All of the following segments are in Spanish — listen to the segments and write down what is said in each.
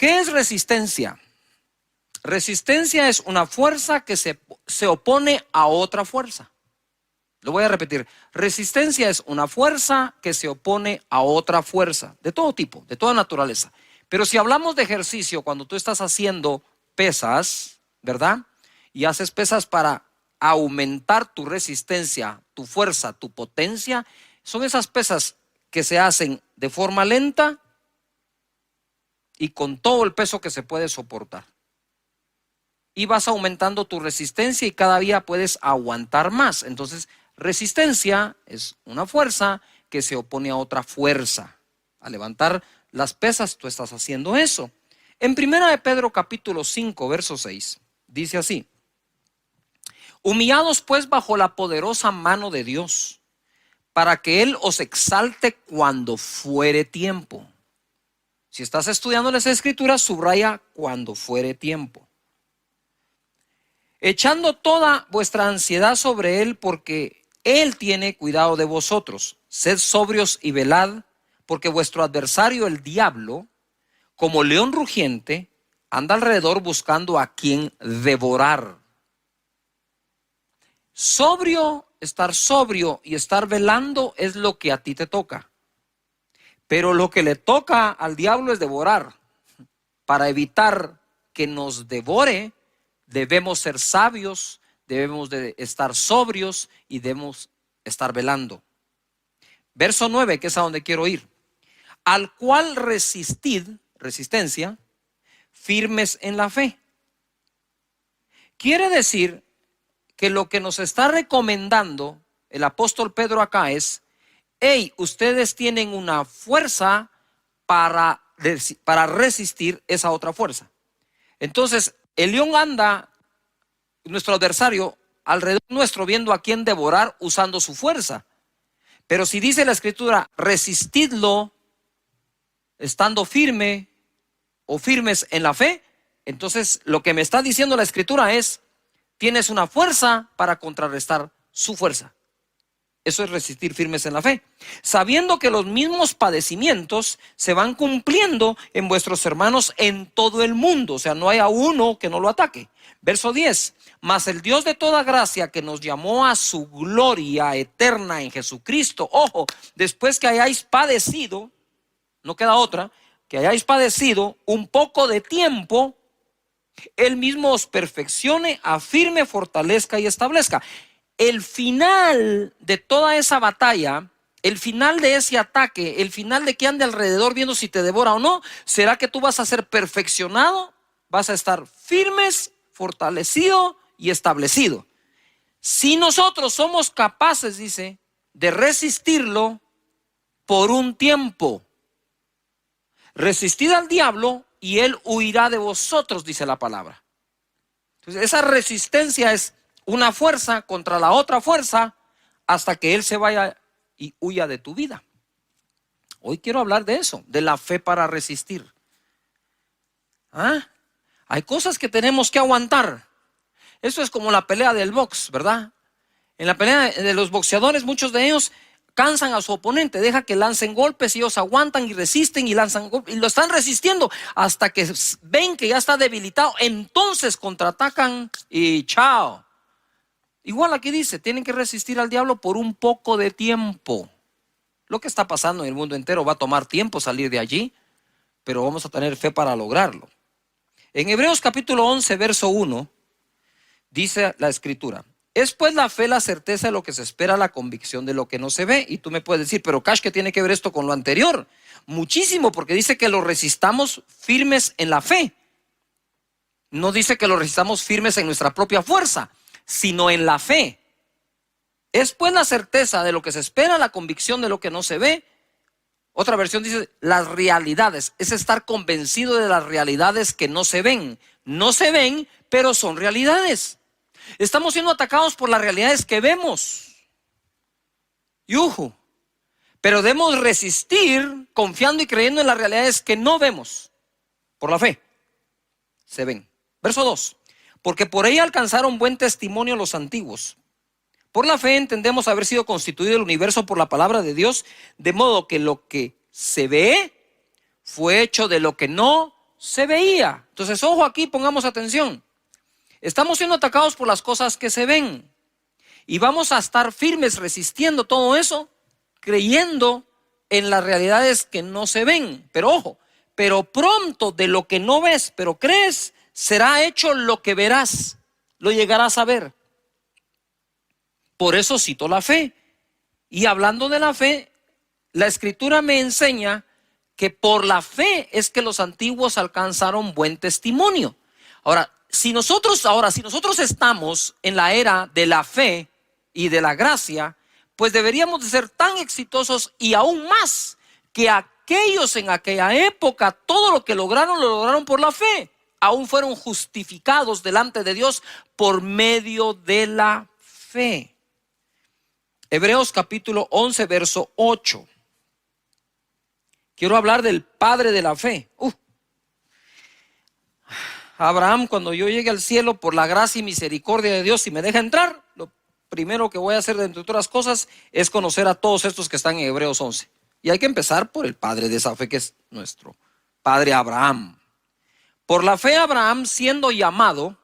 ¿Qué es resistencia? Resistencia es una fuerza que se opone a otra fuerza. Lo voy a repetir. Resistencia es una fuerza que se opone a otra fuerza, de todo tipo, de toda naturaleza. Pero si hablamos de ejercicio, cuando tú estás haciendo pesas, ¿verdad? Y haces pesas para aumentar tu resistencia, tu fuerza, tu potencia, son esas pesas que se hacen de forma lenta y con todo el peso que se puede soportar. Y vas aumentando tu resistencia y cada día puedes aguantar más. Entonces, resistencia es una fuerza que se opone a otra fuerza. Al levantar las pesas, tú estás haciendo eso. En 1 de Pedro capítulo 5, verso 6, dice así: humillados pues bajo la poderosa mano de Dios, para que Él os exalte cuando fuere tiempo. Si estás estudiando las Escrituras, subraya cuando fuere tiempo. Echando toda vuestra ansiedad sobre Él, porque Él tiene cuidado de vosotros. Sed sobrios y velad, porque vuestro adversario, el diablo, como león rugiente, anda alrededor buscando a quien devorar. Estar sobrio y estar velando es lo que a ti te toca. Pero lo que le toca al diablo es devorar. Para evitar que nos devore, debemos ser sabios, debemos de estar sobrios y debemos estar velando. Verso 9, que es a donde quiero ir. Al cual resistid, resistencia, firmes en la fe. Quiere decir que lo que nos está recomendando el apóstol Pedro acá es: hey, ustedes tienen una fuerza para resistir esa otra fuerza. Entonces, el león anda, nuestro adversario, alrededor nuestro, viendo a quién devorar usando su fuerza. Pero si dice la Escritura, resistidlo estando firme o firmes en la fe, entonces lo que me está diciendo la Escritura es: tienes una fuerza para contrarrestar su fuerza. Eso es resistir firmes en la fe, sabiendo que los mismos padecimientos se van cumpliendo en vuestros hermanos en todo el mundo. O sea, no hay a uno que no lo ataque. Verso 10, mas el Dios de toda gracia, que nos llamó a su gloria eterna en Jesucristo. Ojo, después que hayáis padecido, no queda otra, que hayáis padecido un poco de tiempo, Él mismo os perfeccione, afirme, fortalezca y establezca. El final de toda esa batalla, el final de ese ataque, el final de que ande alrededor viendo si te devora o no, será que tú vas a ser perfeccionado, vas a estar firmes, fortalecido y establecido. Si nosotros somos capaces, dice, de resistirlo por un tiempo, resistid al diablo y él huirá de vosotros, dice la palabra. Entonces, esa resistencia es una fuerza contra la otra fuerza hasta que él se vaya y huya de tu vida. Hoy quiero hablar de eso, de la fe para resistir. Hay cosas que tenemos que aguantar. Eso es como la pelea del box, ¿verdad? En la pelea de los boxeadores, muchos de ellos cansan a su oponente, deja que lancen golpes y ellos aguantan y resisten y lanzan golpes y lo están resistiendo hasta que ven que ya está debilitado. Entonces contraatacan y chao. Igual aquí dice, tienen que resistir al diablo por un poco de tiempo. Lo que está pasando en el mundo entero va a tomar tiempo salir de allí, pero vamos a tener fe para lograrlo. En Hebreos capítulo 11, verso 1, dice la Escritura: es pues la fe la certeza de lo que se espera, la convicción de lo que no se ve. Y tú me puedes decir, pero Cash, ¿qué tiene que ver esto con lo anterior? Muchísimo, porque dice que lo resistamos firmes en la fe. No dice que lo resistamos firmes en nuestra propia fuerza, sino en la fe. Es pues la certeza de lo que se espera, la convicción de lo que no se ve. Otra versión dice las realidades. Es estar convencido de las realidades que no se ven. No se ven, pero son realidades. Estamos siendo atacados por las realidades que vemos. Pero debemos resistir confiando y creyendo en las realidades que no vemos. Por la fe se ven. Verso 2. Porque por ella alcanzaron buen testimonio los antiguos. Por la fe entendemos haber sido constituido el universo por la palabra de Dios, de modo que lo que se ve fue hecho de lo que no se veía. Entonces, ojo aquí, pongamos atención. Estamos siendo atacados por las cosas que se ven. Y vamos a estar firmes resistiendo todo eso, creyendo en las realidades que no se ven. Pero ojo, pero pronto de lo que no ves, pero crees, será hecho lo que verás, lo llegarás a ver. Por eso cito la fe. Y hablando de la fe, la Escritura me enseña que por la fe es que los antiguos alcanzaron buen testimonio. Ahora, si nosotros estamos en la era de la fe y de la gracia, pues deberíamos de ser tan exitosos y aún más que aquellos en aquella época. Todo lo que lograron, lo lograron por la fe. Aún fueron justificados delante de Dios por medio de la fe. Hebreos capítulo 11, verso 8. Quiero hablar del padre de la fe. Abraham, cuando yo llegue al cielo por la gracia y misericordia de Dios, si me deja entrar, lo primero que voy a hacer, entre otras cosas, es conocer a todos estos que están en Hebreos 11. Y hay que empezar por el padre de esa fe, que es nuestro padre Abraham. Por la fe Abraham, siendo llamado,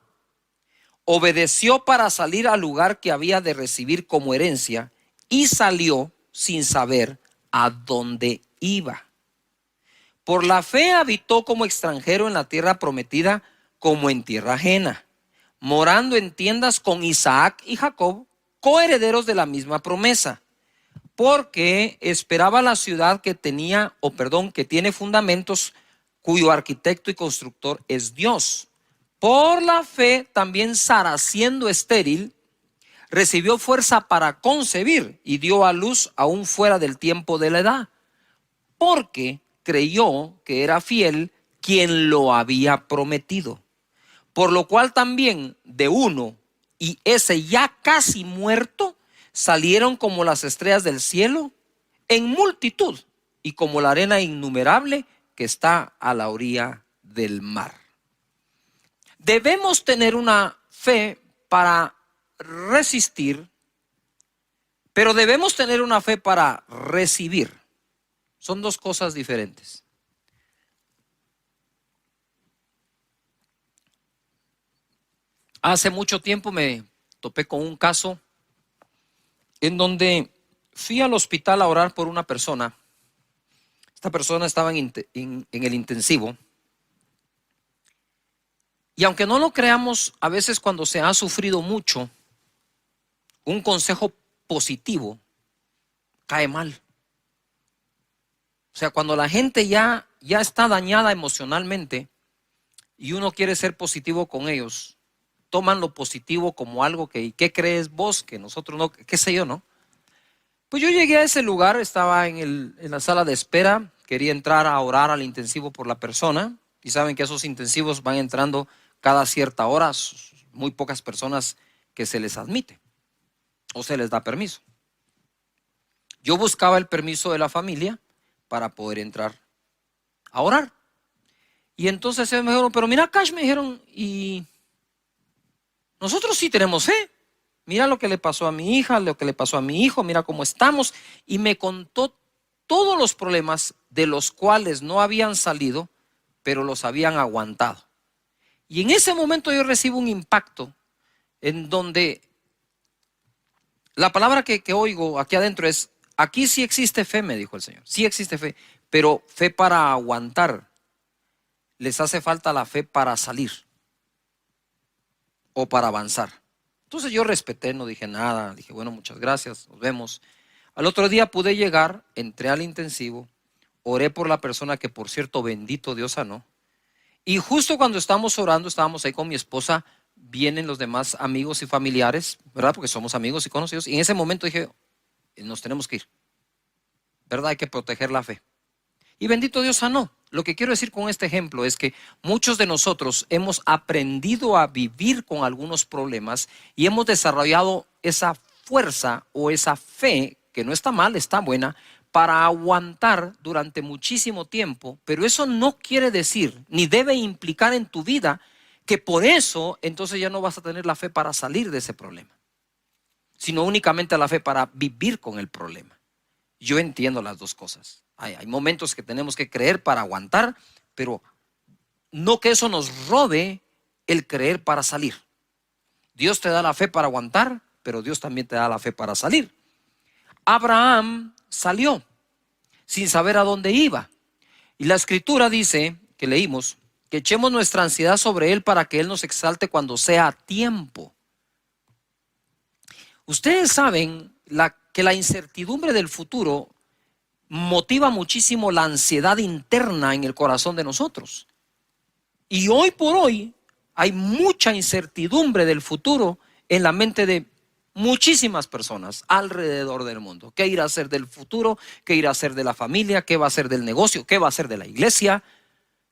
obedeció para salir al lugar que había de recibir como herencia, y salió sin saber a dónde iba. Por la fe habitó como extranjero en la tierra prometida, como en tierra ajena, morando en tiendas con Isaac y Jacob, coherederos de la misma promesa, porque esperaba la ciudad que tiene fundamentos, cuyo arquitecto y constructor es Dios. Por la fe también Sara, siendo estéril, recibió fuerza para concebir y dio a luz aún fuera del tiempo de la edad, porque creyó que era fiel quien lo había prometido. Por lo cual también de uno, y ese ya casi muerto, salieron como las estrellas del cielo en multitud, y como la arena innumerable que está a la orilla del mar. Debemos tener una fe para resistir, pero debemos tener una fe para recibir. Son dos cosas diferentes. Hace mucho tiempo me topé con un caso en donde fui al hospital a orar por una persona. Esta persona estaba en el intensivo. Y aunque no lo creamos, a veces cuando se ha sufrido mucho, un consejo positivo cae mal. O sea, cuando la gente ya está dañada emocionalmente y uno quiere ser positivo con ellos, toman lo positivo como algo que, ¿qué crees vos? Que nosotros no, qué sé yo, ¿no? Pues yo llegué a ese lugar, estaba en la sala de espera, quería entrar a orar al intensivo por la persona, y saben que esos intensivos van entrando cada cierta hora, muy pocas personas que se les admite o se les da permiso. Yo buscaba el permiso de la familia para poder entrar a orar. Y entonces ellos me dijeron, pero mira, Cash, me dijeron, y nosotros sí tenemos fe. Mira lo que le pasó a mi hija, lo que le pasó a mi hijo, mira cómo estamos. Y me contó todos los problemas de los cuales no habían salido, pero los habían aguantado. Y en ese momento yo recibo un impacto en donde la palabra que oigo aquí adentro es, aquí sí existe fe, me dijo el Señor, sí existe fe, pero fe para aguantar. Les hace falta la fe para salir o para avanzar. Entonces yo respeté, no dije nada, dije, bueno, muchas gracias, nos vemos. Al otro día pude llegar, entré al intensivo, oré por la persona que, por cierto, bendito Dios sanó. Y justo cuando estábamos orando, estábamos ahí con mi esposa, vienen los demás amigos y familiares, ¿verdad? Porque somos amigos y conocidos. Y en ese momento dije, nos tenemos que ir, ¿verdad? Hay que proteger la fe. Y bendito Dios sanó. Lo que quiero decir con este ejemplo es que muchos de nosotros hemos aprendido a vivir con algunos problemas y hemos desarrollado esa fuerza o esa fe, que no está mal, está buena, para aguantar durante muchísimo tiempo. Pero eso no quiere decir, ni debe implicar en tu vida, que por eso entonces ya no vas a tener la fe para salir de ese problema, sino únicamente la fe para vivir con el problema. Yo entiendo las dos cosas. Hay momentos que tenemos que creer para aguantar, pero no que eso nos robe el creer para salir. Dios te da la fe para aguantar, pero Dios también te da la fe para salir. Abraham salió sin saber a dónde iba. Y la escritura dice, que leímos, que echemos nuestra ansiedad sobre él para que él nos exalte cuando sea tiempo. Ustedes saben que la incertidumbre del futuro motiva muchísimo la ansiedad interna en el corazón de nosotros. Y hoy por hoy hay mucha incertidumbre del futuro en la mente de muchísimas personas alrededor del mundo. ¿Qué irá a ser del futuro? ¿Qué irá a ser de la familia? ¿Qué va a ser del negocio? ¿Qué va a ser de la iglesia?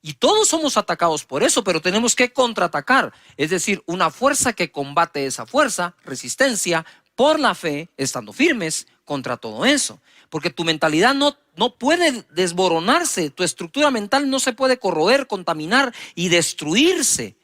Y todos somos atacados por eso, pero tenemos que contraatacar. Es decir, una fuerza que combate esa fuerza, resistencia, por la fe, estando firmes contra todo eso. Porque tu mentalidad no puede desboronarse, tu estructura mental no se puede corroer, contaminar y destruirse.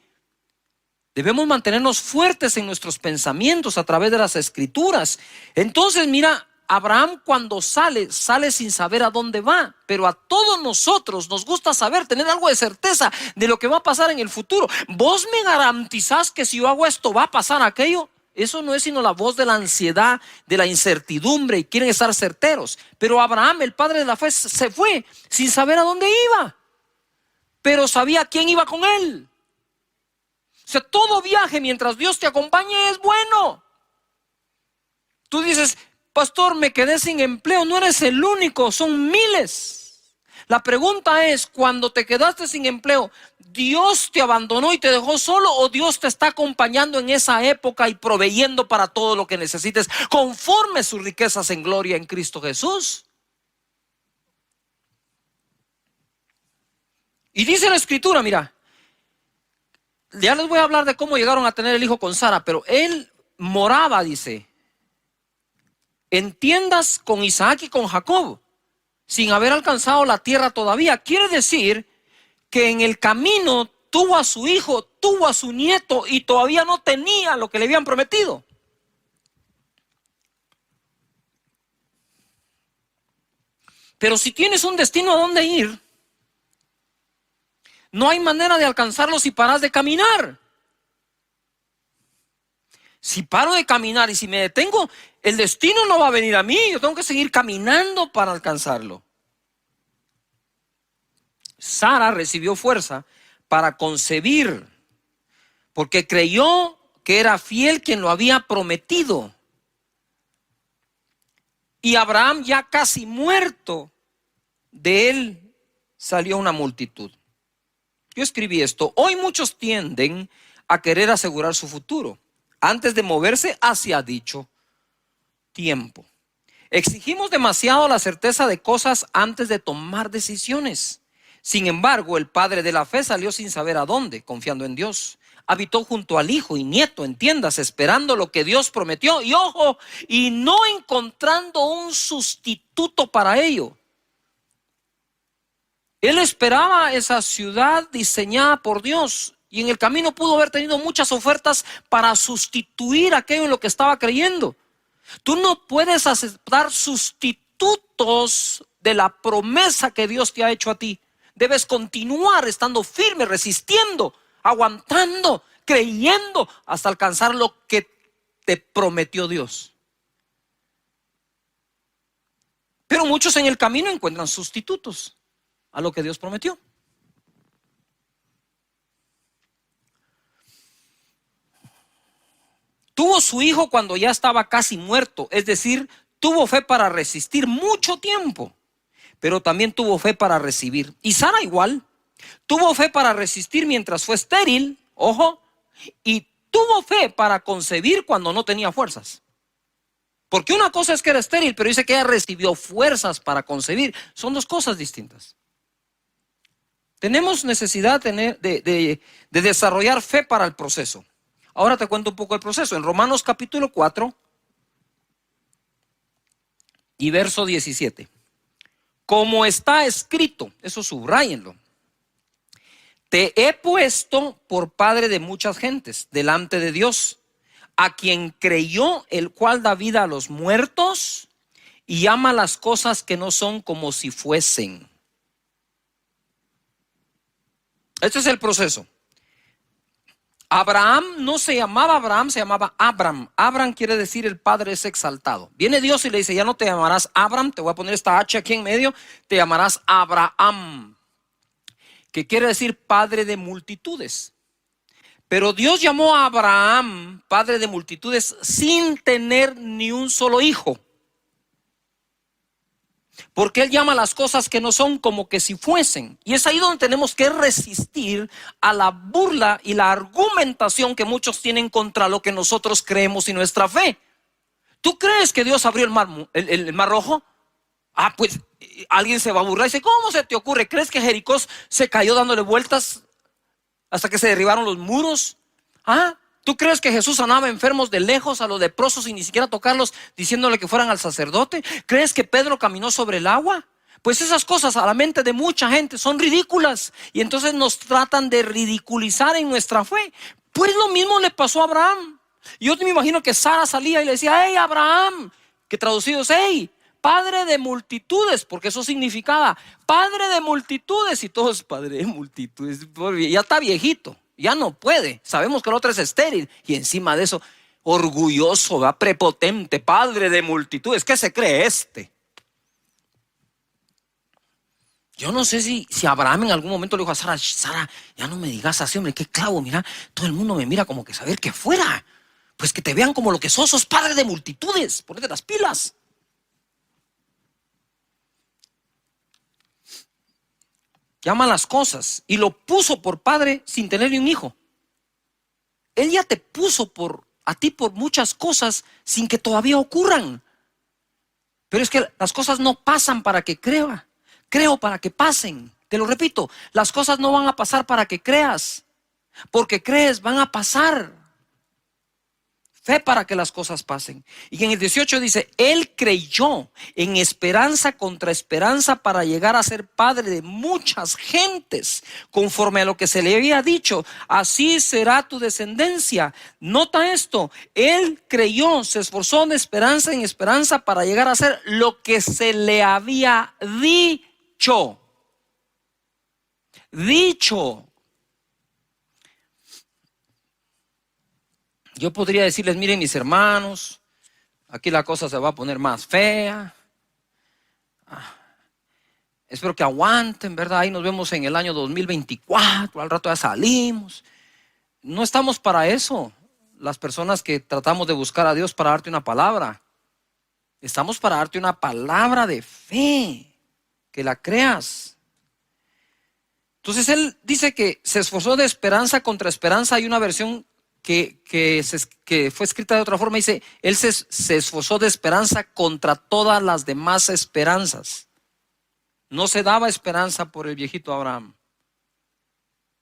Debemos mantenernos fuertes en nuestros pensamientos a través de las escrituras. Entonces, mira, Abraham cuando sale sin saber a dónde va. Pero a todos nosotros nos gusta saber, tener algo de certeza de lo que va a pasar en el futuro. ¿Vos me garantizás que si yo hago esto va a pasar aquello? Eso no es sino la voz de la ansiedad, de la incertidumbre, y quieren estar certeros. Pero Abraham, el padre de la fe, se fue sin saber a dónde iba, pero sabía quién iba con él. O sea, todo viaje mientras Dios te acompañe es bueno. Tú dices, pastor, me quedé sin empleo. No eres el único, son miles. La pregunta es, cuando te quedaste sin empleo, ¿Dios te abandonó y te dejó solo, o Dios te está acompañando en esa época y proveyendo para todo lo que necesites conforme sus riquezas en gloria en Cristo Jesús? Y dice la escritura, mira, ya les voy a hablar de cómo llegaron a tener el hijo con Sara, pero él moraba, dice, en tiendas con Isaac y con Jacob, sin haber alcanzado la tierra todavía. Quiere decir que en el camino tuvo a su hijo, tuvo a su nieto y todavía no tenía lo que le habían prometido. Pero si tienes un destino a dónde ir, no hay manera de alcanzarlo si paras de caminar. Si paro de caminar y si me detengo, el destino no va a venir a mí. Yo tengo que seguir caminando para alcanzarlo. Sara recibió fuerza para concebir, porque creyó que era fiel quien lo había prometido. Y Abraham, ya casi muerto, de él salió una multitud. Yo escribí esto: hoy muchos tienden a querer asegurar su futuro antes de moverse hacia dicho tiempo. Exigimos demasiado la certeza de cosas antes de tomar decisiones. Sin embargo, el padre de la fe salió sin saber a dónde, confiando en Dios. Habitó junto al hijo y nieto en tiendas, esperando lo que Dios prometió. Y ojo, y no encontrando un sustituto para ello. Él esperaba esa ciudad diseñada por Dios, y en el camino pudo haber tenido muchas ofertas para sustituir aquello en lo que estaba creyendo. Tú no puedes aceptar sustitutos de la promesa que Dios te ha hecho a ti. Debes continuar estando firme, resistiendo, aguantando, creyendo hasta alcanzar lo que te prometió Dios. Pero muchos en el camino encuentran sustitutos a lo que Dios prometió. Tuvo su hijo cuando ya estaba casi muerto, es decir, tuvo fe para resistir mucho tiempo, pero también tuvo fe para recibir. Y Sara igual, tuvo fe para resistir mientras fue estéril, ojo, y tuvo fe para concebir cuando no tenía fuerzas. Porque una cosa es que era estéril, pero dice que ella recibió fuerzas para concebir. Son dos cosas distintas. Tenemos necesidad de desarrollar fe para el proceso. Ahora te cuento un poco el proceso. En Romanos capítulo 4 y verso 17. Como está escrito, eso subráyenlo: te he puesto por padre de muchas gentes delante de Dios, a quien creyó, el cual da vida a los muertos y ama las cosas que no son como si fuesen. Este es el proceso. Abraham no se llamaba Abraham, se llamaba Abram. Abram quiere decir el padre es exaltado. Viene Dios y le dice, ya no te llamarás Abram, te voy a poner esta H aquí en medio, te llamarás Abraham, que quiere decir padre de multitudes. Pero Dios llamó a Abraham padre de multitudes sin tener ni un solo hijo. Porque Él llama las cosas que no son como que si fuesen. Y es ahí donde tenemos que resistir a la burla y la argumentación que muchos tienen contra lo que nosotros creemos y nuestra fe. ¿Tú crees que Dios abrió el mar rojo? Ah, pues alguien se va a burlar y dice, ¿cómo se te ocurre? ¿Crees que Jericó se cayó dándole vueltas hasta que se derribaron los muros? ¿Ah? ¿Tú crees que Jesús sanaba enfermos de lejos, a los leprosos, sin ni siquiera tocarlos, diciéndole que fueran al sacerdote? ¿Crees que Pedro caminó sobre el agua? Pues esas cosas a la mente de mucha gente son ridículas, y entonces nos tratan de ridiculizar en nuestra fe. Pues lo mismo le pasó a Abraham. Yo me imagino que Sara salía y le decía, hey Abraham, que traducido es, hey, padre de multitudes, porque eso significaba padre de multitudes, y todos padre de multitudes, ya está viejito. Ya no puede, sabemos que el otro es estéril, y encima de eso, orgulloso, ¿verdad? Prepotente, padre de multitudes. ¿Qué se cree este? Yo no sé si Abraham en algún momento le dijo a Sara, Sara, ya no me digas así, hombre, qué clavo, mira, todo el mundo me mira como que saber que fuera, pues que te vean como lo que sos padre de multitudes, ponete las pilas. Llama las cosas y lo puso por padre sin tener ni un hijo. Él ya te puso a ti por muchas cosas sin que todavía ocurran. Pero es que las cosas no pasan para que creo para que pasen. Te lo repito, las cosas no van a pasar para que creas, porque crees, van a pasar. Fe para que las cosas pasen. Y en el 18 dice, él creyó en esperanza contra esperanza para llegar a ser padre de muchas gentes, conforme a lo que se le había dicho, así será tu descendencia. Nota esto, él creyó, se esforzó de esperanza en esperanza para llegar a ser lo que se le había dicho. Yo podría decirles, miren mis hermanos, aquí la cosa se va a poner más fea. Espero que aguanten, ¿verdad? Ahí nos vemos en el año 2024, al rato ya salimos. No estamos para eso, las personas que tratamos de buscar a Dios para darte una palabra. Estamos para darte una palabra de fe, que la creas. Entonces él dice que se esforzó de esperanza contra esperanza. Hay una versión que fue escrita de otra forma, dice, él se esforzó de esperanza contra todas las demás esperanzas. No se daba esperanza por el viejito Abraham,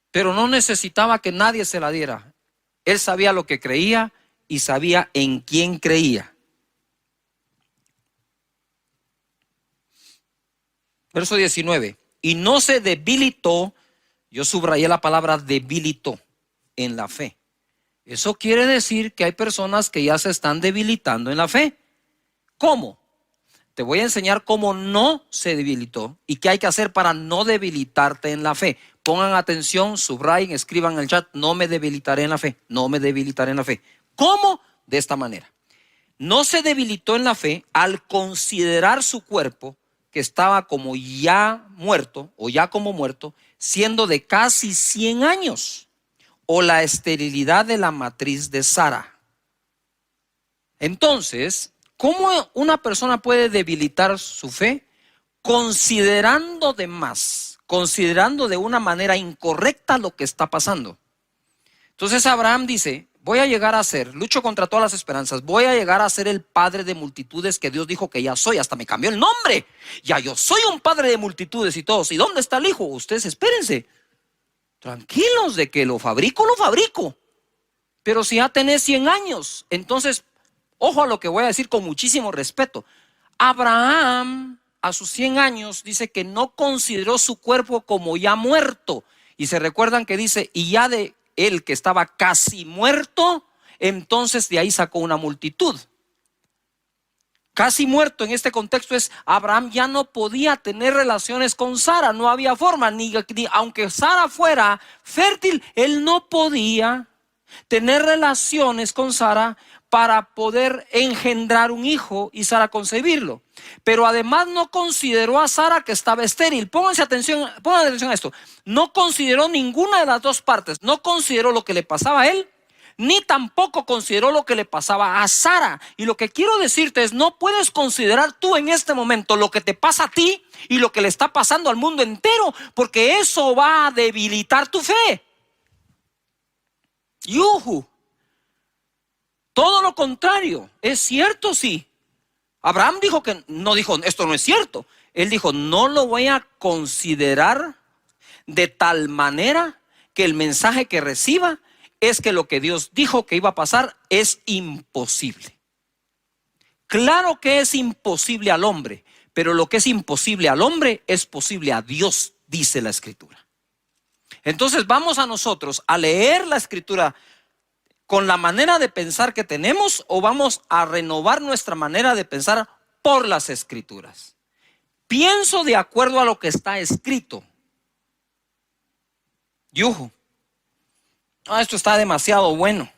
pero no necesitaba que nadie se la diera. Él sabía lo que creía y sabía en quién creía. Verso 19, y no se debilitó, yo subrayé la palabra debilitó, en la fe. Eso quiere decir que hay personas que ya se están debilitando en la fe. ¿Cómo? Te voy a enseñar cómo no se debilitó y qué hay que hacer para no debilitarte en la fe. Pongan atención, subrayen, escriban en el chat, no me debilitaré en la fe, no me debilitaré en la fe. ¿Cómo? De esta manera. No se debilitó en la fe al considerar su cuerpo, que estaba como ya muerto o ya como muerto, siendo de casi 100 años. O la esterilidad de la matriz de Sara. Entonces, ¿cómo una persona puede debilitar su fe? Considerando de más, considerando de una manera incorrecta lo que está pasando. Entonces Abraham dice, voy a llegar a ser, lucho contra todas las esperanzas, voy a llegar a ser el padre de multitudes que Dios dijo que ya soy, hasta me cambió el nombre. Ya yo soy un padre de multitudes y todos. ¿Y dónde está el hijo? Ustedes espérense. Tranquilos, de que lo fabrico. Pero si ya tenés 100 años, entonces, ojo a lo que voy a decir con muchísimo respeto. Abraham, a sus 100 años, dice que no consideró su cuerpo como ya muerto. Y se recuerdan que dice, y ya de él que estaba casi muerto, entonces de ahí sacó una multitud. casi muerto en este contexto es, Abraham ya no podía tener relaciones con Sara, no había forma, ni aunque Sara fuera fértil, él no podía tener relaciones con Sara para poder engendrar un hijo y Sara concebirlo. Pero además no consideró a Sara que estaba estéril. Pongan atención a esto. No consideró ninguna de las dos partes. No consideró lo que le pasaba a él, ni tampoco consideró lo que le pasaba a Sara. Y lo que quiero decirte es, no puedes considerar tú en este momento lo que te pasa a ti y lo que le está pasando al mundo entero, porque eso va a debilitar tu fe. ¡Yuhu! Todo lo contrario, es cierto, sí. Abraham dijo que no, dijo esto no es cierto. Él dijo, no lo voy a considerar de tal manera que el mensaje que reciba es que lo que Dios dijo que iba a pasar es imposible. Claro que es imposible al hombre, pero lo que es imposible al hombre es posible a Dios, dice la Escritura. Entonces vamos a nosotros a leer la Escritura con la manera de pensar que tenemos, o vamos a renovar nuestra manera de pensar por las Escrituras. Pienso de acuerdo a lo que está escrito. Yuhu. Esto está demasiado bueno.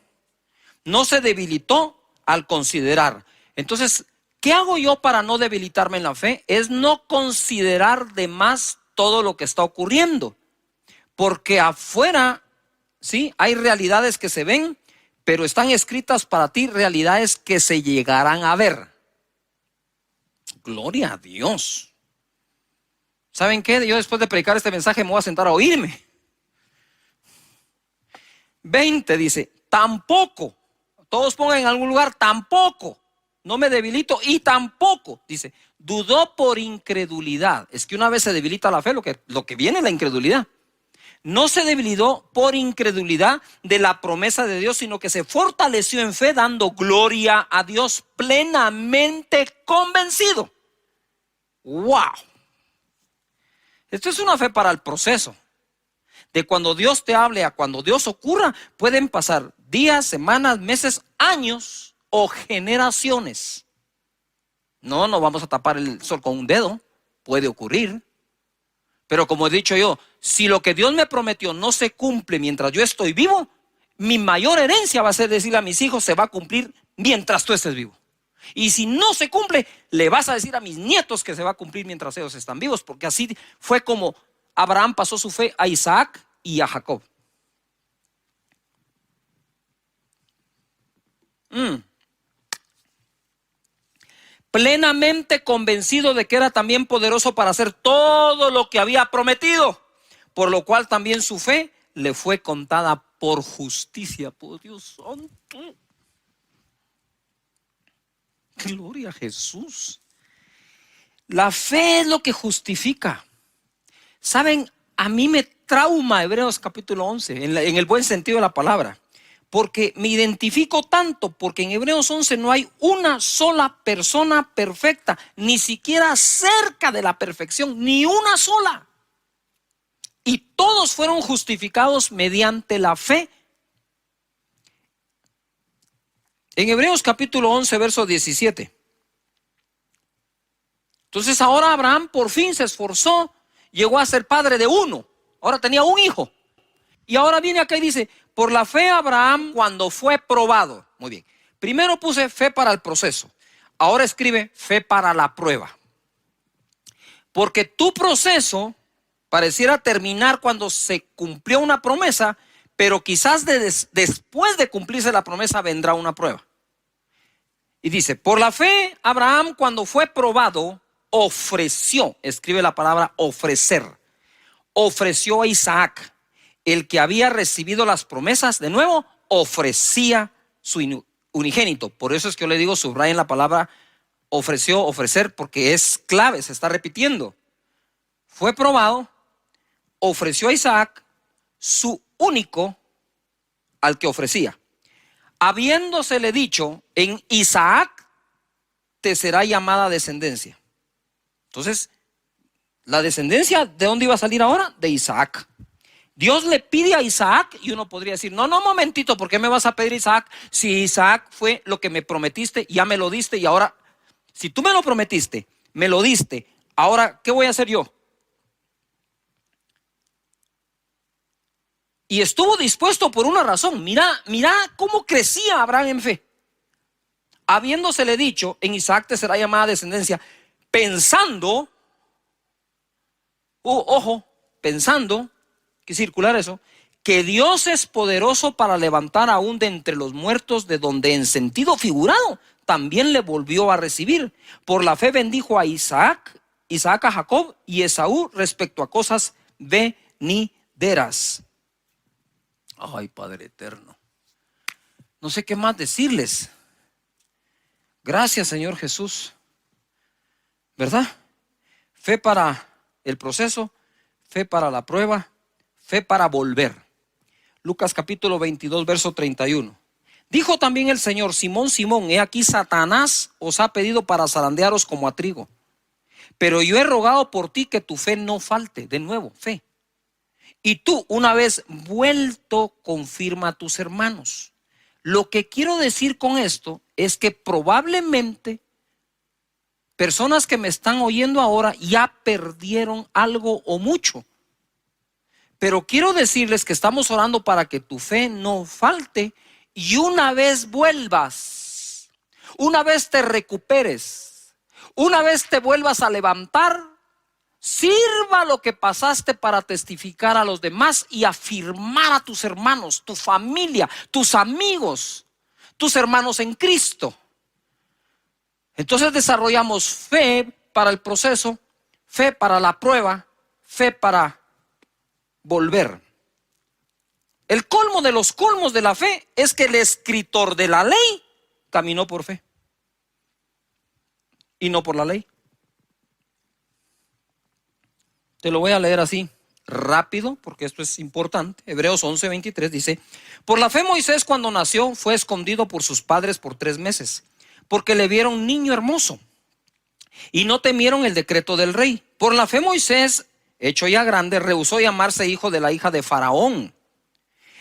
No se debilitó al considerar. Entonces, ¿qué hago yo para no debilitarme en la fe? Es no considerar de más todo lo que está ocurriendo. Porque afuera, sí, hay realidades que se ven, pero están escritas para ti realidades que se llegarán a ver. Gloria a Dios. ¿Saben qué? Yo después de predicar este mensaje me voy a sentar a oírme. 20 dice, tampoco. Todos pongan en algún lugar, tampoco. No me debilito y tampoco. Dice, dudó por incredulidad. Es que una vez se debilita la fe, lo que viene es la incredulidad. No se debilitó por incredulidad de la promesa de Dios, sino que se fortaleció en fe, dando gloria a Dios, plenamente convencido. ¡Wow! Esto es una fe para el proceso. De cuando Dios te hable a cuando Dios ocurra, pueden pasar días, semanas, meses, años o generaciones. No vamos a tapar el sol con un dedo. Puede ocurrir. Pero como he dicho yo, si lo que Dios me prometió no se cumple mientras yo estoy vivo, mi mayor herencia va a ser decirle a mis hijos, se va a cumplir mientras tú estés vivo. Y si no se cumple, le vas a decir a mis nietos que se va a cumplir mientras ellos están vivos, porque así fue como Abraham pasó su fe a Isaac y a Jacob. Plenamente convencido de que era también poderoso para hacer todo lo que había prometido, por lo cual también su fe le fue contada por justicia. Por Dios santo. Gloria a Jesús. La fe es lo que justifica. Saben, a mí me trauma Hebreos capítulo 11, en el buen sentido de la palabra. Porque me identifico tanto, porque en Hebreos 11 no hay una sola persona perfecta, ni siquiera cerca de la perfección, ni una sola. Y todos fueron justificados mediante la fe. En Hebreos capítulo 11, verso 17. Entonces ahora Abraham por fin se esforzó, llegó a ser padre de uno. Ahora tenía un hijo. Y ahora viene acá y dice, por la fe Abraham cuando fue probado. Muy bien. Primero puse fe para el proceso. Ahora escribe fe para la prueba. Porque tu proceso pareciera terminar cuando se cumplió una promesa, pero quizás después de cumplirse la promesa vendrá una prueba. Y dice, por la fe Abraham cuando fue probado ofreció, escribe la palabra ofrecer, ofreció a Isaac. El que había recibido las promesas, de nuevo, ofrecía su unigénito. Por eso es que yo le digo, subrayen la palabra ofreció, ofrecer, porque es clave, se está repitiendo. Fue probado, ofreció a Isaac su único al que ofrecía. Habiéndosele dicho, en Isaac te será llamada descendencia. Entonces, la descendencia, ¿de dónde iba a salir ahora? De Isaac. Dios le pide a Isaac y uno podría decir, no, momentito, ¿por qué me vas a pedir Isaac? Si Isaac fue lo que me prometiste, ya me lo diste y ahora Si tú me lo prometiste, me lo diste, ahora, ¿qué voy a hacer yo? Y estuvo dispuesto por una razón. Mira cómo crecía Abraham en fe. Habiéndosele dicho, en Isaac te será llamada descendencia, pensando, ojo, pensando, que circular eso, que Dios es poderoso para levantar aún de entre los muertos, de donde en sentido figurado también le volvió a recibir. Por la fe bendijo a Isaac a Jacob y Esaú respecto a cosas venideras. Ay, Padre eterno, no sé qué más decirles. Gracias, Señor Jesús, ¿verdad? Fe para el proceso, fe para la prueba, fe para volver. Lucas capítulo 22, verso 31. Dijo también el Señor: Simón, Simón, he aquí Satanás os ha pedido para zarandearos como a trigo, pero yo he rogado por ti que tu fe no falte. De nuevo, fe. Y tú, una vez vuelto, confirma a tus hermanos. Lo que quiero decir con esto es que probablemente personas que me están oyendo ahora ya perdieron algo o mucho. Pero quiero decirles que estamos orando para que tu fe no falte, y una vez vuelvas, una vez te recuperes, una vez te vuelvas a levantar, sirva lo que pasaste para testificar a los demás y afirmar a tus hermanos, tu familia, tus amigos, tus hermanos en Cristo. Entonces desarrollamos fe para el proceso, fe para la prueba, fe para volver. El colmo de los colmos de la fe es que el escritor de la ley caminó por fe y no por la ley. Te lo voy a leer así rápido porque esto es importante. Hebreos 11:23 dice: por la fe Moisés, cuando nació, fue escondido por sus padres por 3 meses, porque le vieron niño hermoso y no temieron el decreto del rey. Por la fe Moisés, hecho ya grande, rehusó llamarse hijo de la hija de Faraón,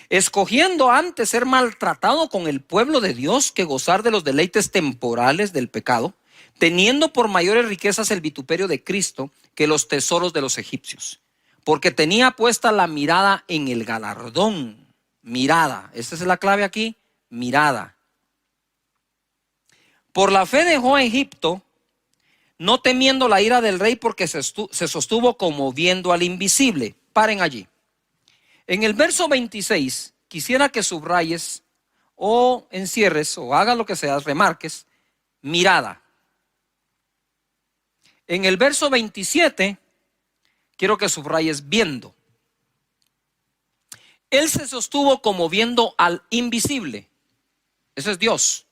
escogiendo antes ser maltratado con el pueblo de Dios que gozar de los deleites temporales del pecado, teniendo por mayores riquezas el vituperio de Cristo que los tesoros de los egipcios, porque tenía puesta la mirada en el galardón. Mirada, esta es la clave aquí, mirada. Por la fe dejó a Egipto, no temiendo la ira del rey, porque se sostuvo como viendo al invisible. Paren allí. En el verso 26, quisiera que subrayes o encierres o hagas lo que seas, remarques, mirada. En el verso 27, quiero que subrayes viendo. Él se sostuvo como viendo al invisible. Eso es Dios.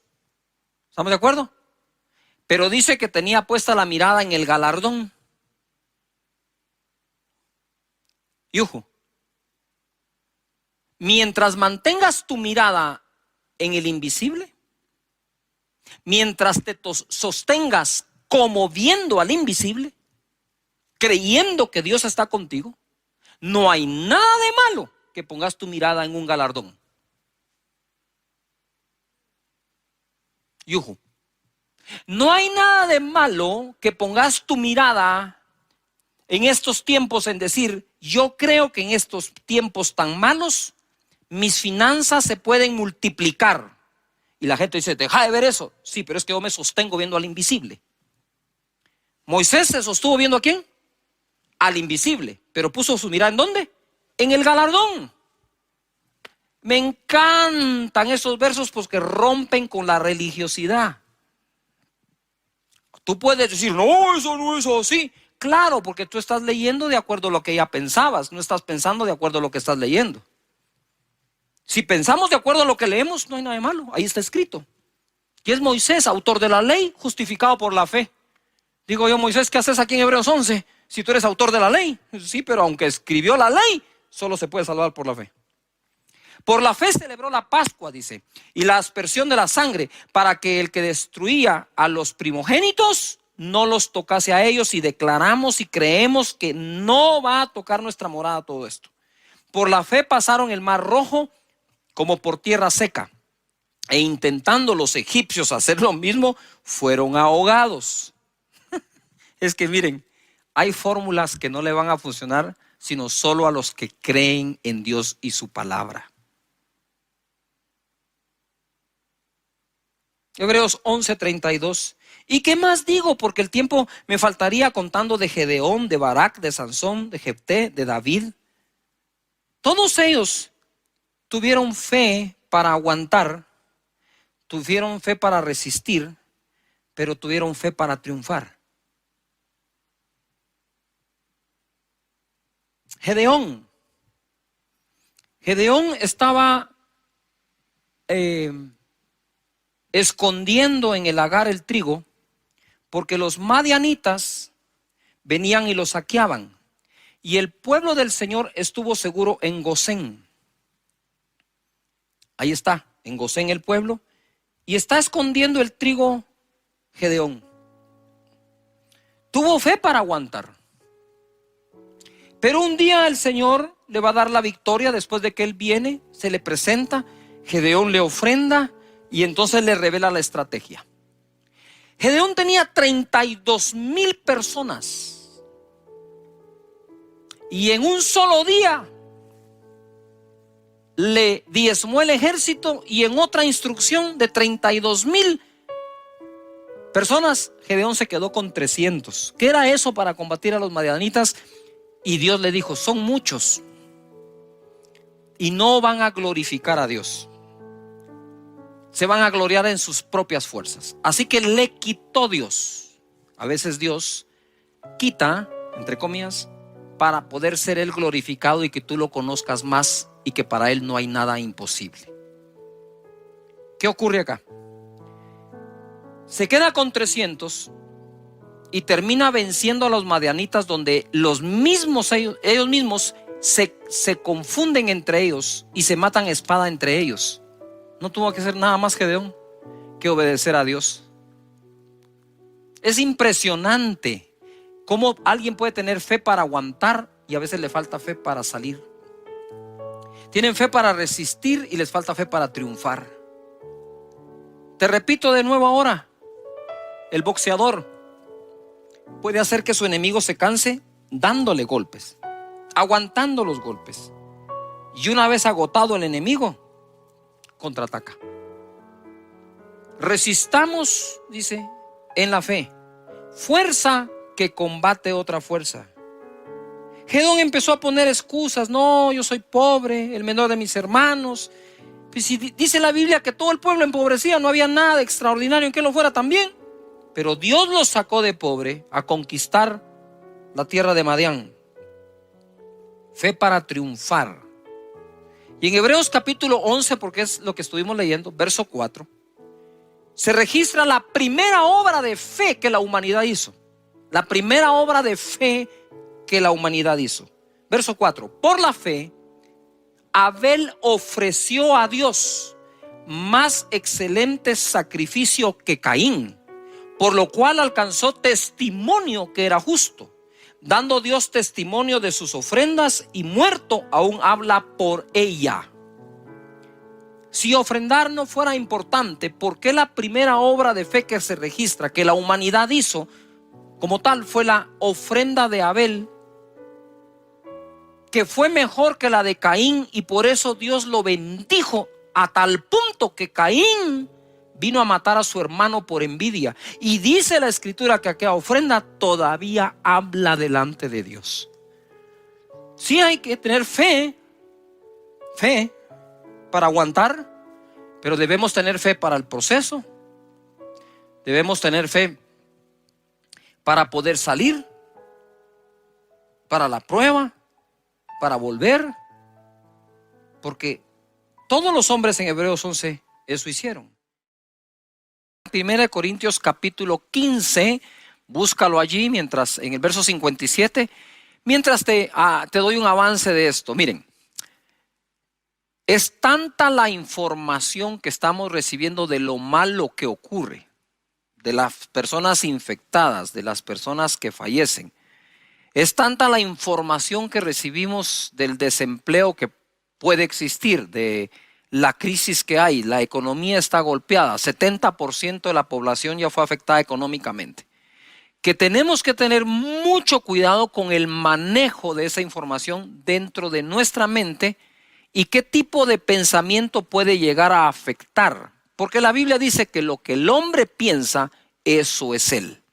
¿Estamos de acuerdo? Pero dice que tenía puesta la mirada en el galardón. Yuju. Mientras mantengas tu mirada en el invisible, mientras te sostengas como viendo al invisible, creyendo que Dios está contigo, no hay nada de malo que pongas tu mirada en un galardón. Yuju. No hay nada de malo que pongas tu mirada en estos tiempos en decir: yo creo que en estos tiempos tan malos mis finanzas se pueden multiplicar. Y la gente dice: deja de ver eso. Sí, pero es que yo me sostengo viendo al invisible. Moisés se sostuvo viendo ¿a quién? Al invisible, pero puso su mirada ¿en dónde? En el galardón. Me encantan esos versos porque rompen con la religiosidad. Tú puedes decir: no, eso no es así. Claro, porque tú estás leyendo de acuerdo a lo que ya pensabas, no estás pensando de acuerdo a lo que estás leyendo. Si pensamos de acuerdo a lo que leemos, no hay nada de malo, ahí está escrito. Y es Moisés, autor de la ley, justificado por la fe. Digo yo: Moisés, ¿qué haces aquí en Hebreos 11 si tú eres autor de la ley? Sí, pero aunque escribió la ley, solo se puede salvar por la fe. Por la fe celebró la Pascua, dice, y la aspersión de la sangre, para que el que destruía a los primogénitos no los tocase a ellos, y declaramos y creemos que no va a tocar nuestra morada todo esto. Por la fe pasaron el mar Rojo como por tierra seca, e intentando los egipcios hacer lo mismo, fueron ahogados. Es que miren, hay fórmulas que no le van a funcionar sino solo a los que creen en Dios y su palabra. Hebreos 11:32. ¿Y qué más digo? Porque el tiempo me faltaría contando de Gedeón, de Barak, de Sansón, de Jefté, de David. Todos ellos tuvieron fe para aguantar, tuvieron fe para resistir, pero tuvieron fe para triunfar. Gedeón estaba escondiendo en el lagar el trigo, porque los madianitas venían y lo saqueaban, y el pueblo del Señor estuvo seguro en Gosén. Ahí está, en Gosén el pueblo, y está escondiendo el trigo Gedeón. Tuvo fe para aguantar, pero un día el Señor le va a dar la victoria. Después de que él viene, se le presenta, Gedeón le ofrenda y entonces le revela la estrategia. Gedeón tenía 32,000 personas y en un solo día le diezmó el ejército, y en otra instrucción de 32,000 personas, Gedeón se quedó con 300. ¿Qué era eso para combatir a los madianitas? Y Dios le dijo: son muchos y no van a glorificar a Dios, se van a gloriar en sus propias fuerzas. Así que le quitó Dios. A veces Dios quita, entre comillas, para poder ser Él glorificado y que tú lo conozcas más, y que para Él no hay nada imposible. ¿Qué ocurre acá? Se queda con 300 y termina venciendo a los madianitas, donde los mismos ellos mismos se confunden entre ellos y se matan a espada entre ellos. No tuvo que hacer nada más Gedeón que obedecer a Dios. Es impresionante cómo alguien puede tener fe para aguantar y a veces le falta fe para salir. Tienen fe para resistir y les falta fe para triunfar. Te repito de nuevo ahora, el boxeador puede hacer que su enemigo se canse dándole golpes, aguantando los golpes. Y una vez agotado el enemigo, contraataca. Resistamos, dice, en la fe, fuerza que combate otra fuerza. Gedeón empezó a poner excusas. No, yo soy pobre, el menor de mis hermanos. Pues si dice la Biblia que todo el pueblo empobrecía, no había nada extraordinario en que lo fuera también. Pero Dios los sacó de pobre a conquistar la tierra de Madián. Fe para triunfar. Y en Hebreos capítulo 11, porque es lo que estuvimos leyendo, verso 4, se registra la primera obra de fe que la humanidad hizo. La primera obra de fe que la humanidad hizo. Verso 4: por la fe, Abel ofreció a Dios más excelente sacrificio que Caín, por lo cual alcanzó testimonio que era justo, dando Dios testimonio de sus ofrendas, y muerto aún habla por ella. Si ofrendar no fuera importante, ¿por qué la primera obra de fe que se registra, que la humanidad hizo como tal, fue la ofrenda de Abel, que fue mejor que la de Caín? Y por eso Dios lo bendijo a tal punto que Caín vino a matar a su hermano por envidia. Y dice la escritura que aquella ofrenda todavía habla delante de Dios. Sí, hay que tener fe para aguantar, pero debemos tener fe para el proceso. Debemos tener fe para poder salir, para la prueba, para volver, porque todos los hombres en Hebreos 11 eso hicieron. 1 Corintios capítulo 15, búscalo allí, mientras en el verso 57, mientras te doy un avance de esto. Miren, es tanta la información que estamos recibiendo de lo malo que ocurre, de las personas infectadas, de las personas que fallecen. Es tanta la información que recibimos del desempleo que puede existir, de la crisis que hay, la economía está golpeada, 70% de la población ya fue afectada económicamente, que tenemos que tener mucho cuidado con el manejo de esa información dentro de nuestra mente y qué tipo de pensamiento puede llegar a afectar. Porque la Biblia dice que lo que el hombre piensa, eso es él.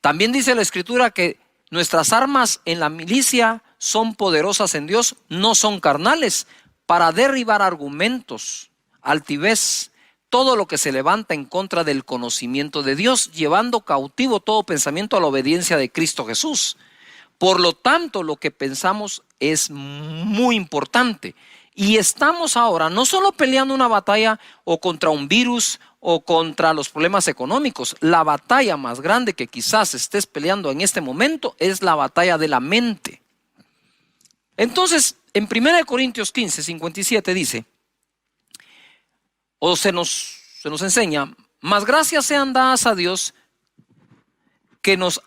También dice la Escritura que nuestras armas en la milicia son poderosas en Dios, no son carnales, para derribar argumentos, altivez, todo lo que se levanta en contra del conocimiento de Dios, llevando cautivo todo pensamiento a la obediencia de Cristo Jesús. Por lo tanto, lo que pensamos es muy importante. Y estamos ahora no solo peleando una batalla o contra un virus o contra los problemas económicos. La batalla más grande que quizás estés peleando en este momento es la batalla de la mente. Entonces, en 1 Corintios 15, 57 dice, o se nos enseña, mas gracias sean dadas a Dios que nos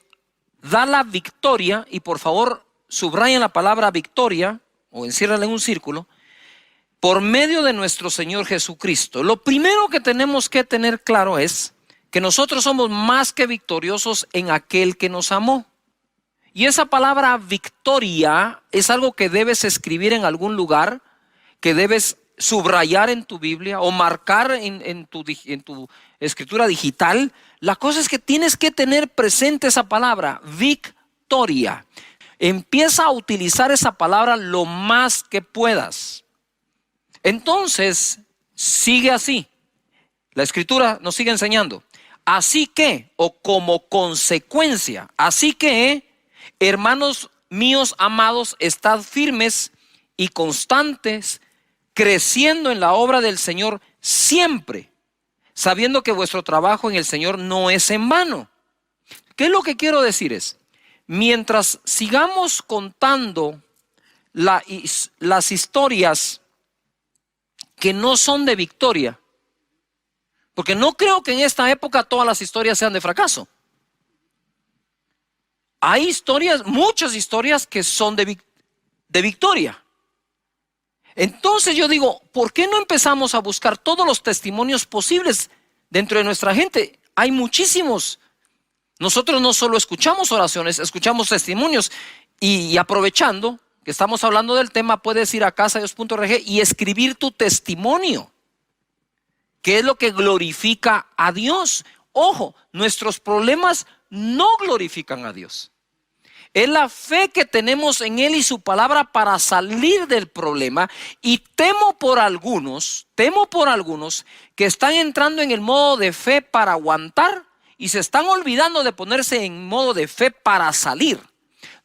da la victoria, y por favor subrayen la palabra victoria o enciérrala en un círculo, por medio de nuestro Señor Jesucristo. Lo primero que tenemos que tener claro es que nosotros somos más que victoriosos en aquel que nos amó. Y esa palabra victoria es algo que debes escribir en algún lugar, que debes subrayar en tu Biblia o marcar en tu escritura digital. La cosa es que tienes que tener presente esa palabra, victoria. Empieza a utilizar esa palabra lo más que puedas. Entonces, sigue así. La Escritura nos sigue enseñando. Así que, o como consecuencia, así que, hermanos míos amados, estad firmes y constantes, creciendo en la obra del Señor siempre, sabiendo que vuestro trabajo en el Señor no es en vano. ¿Qué es lo que quiero decir? Es, mientras sigamos contando las historias que no son de victoria, porque no creo que en esta época todas las historias sean de fracaso. Hay historias, muchas historias que son de victoria. Entonces yo digo, ¿por qué no empezamos a buscar todos los testimonios posibles dentro de nuestra gente? Hay muchísimos. Nosotros no solo escuchamos oraciones, escuchamos testimonios y aprovechando que estamos hablando del tema, puedes ir a casadedios.org y escribir tu testimonio. ¿Qué es lo que glorifica a Dios? Ojo, nuestros problemas no glorifican a Dios. Es la fe que tenemos en Él y su palabra para salir del problema. Y temo por algunos que están entrando en el modo de fe para aguantar y se están olvidando de ponerse en modo de fe para salir.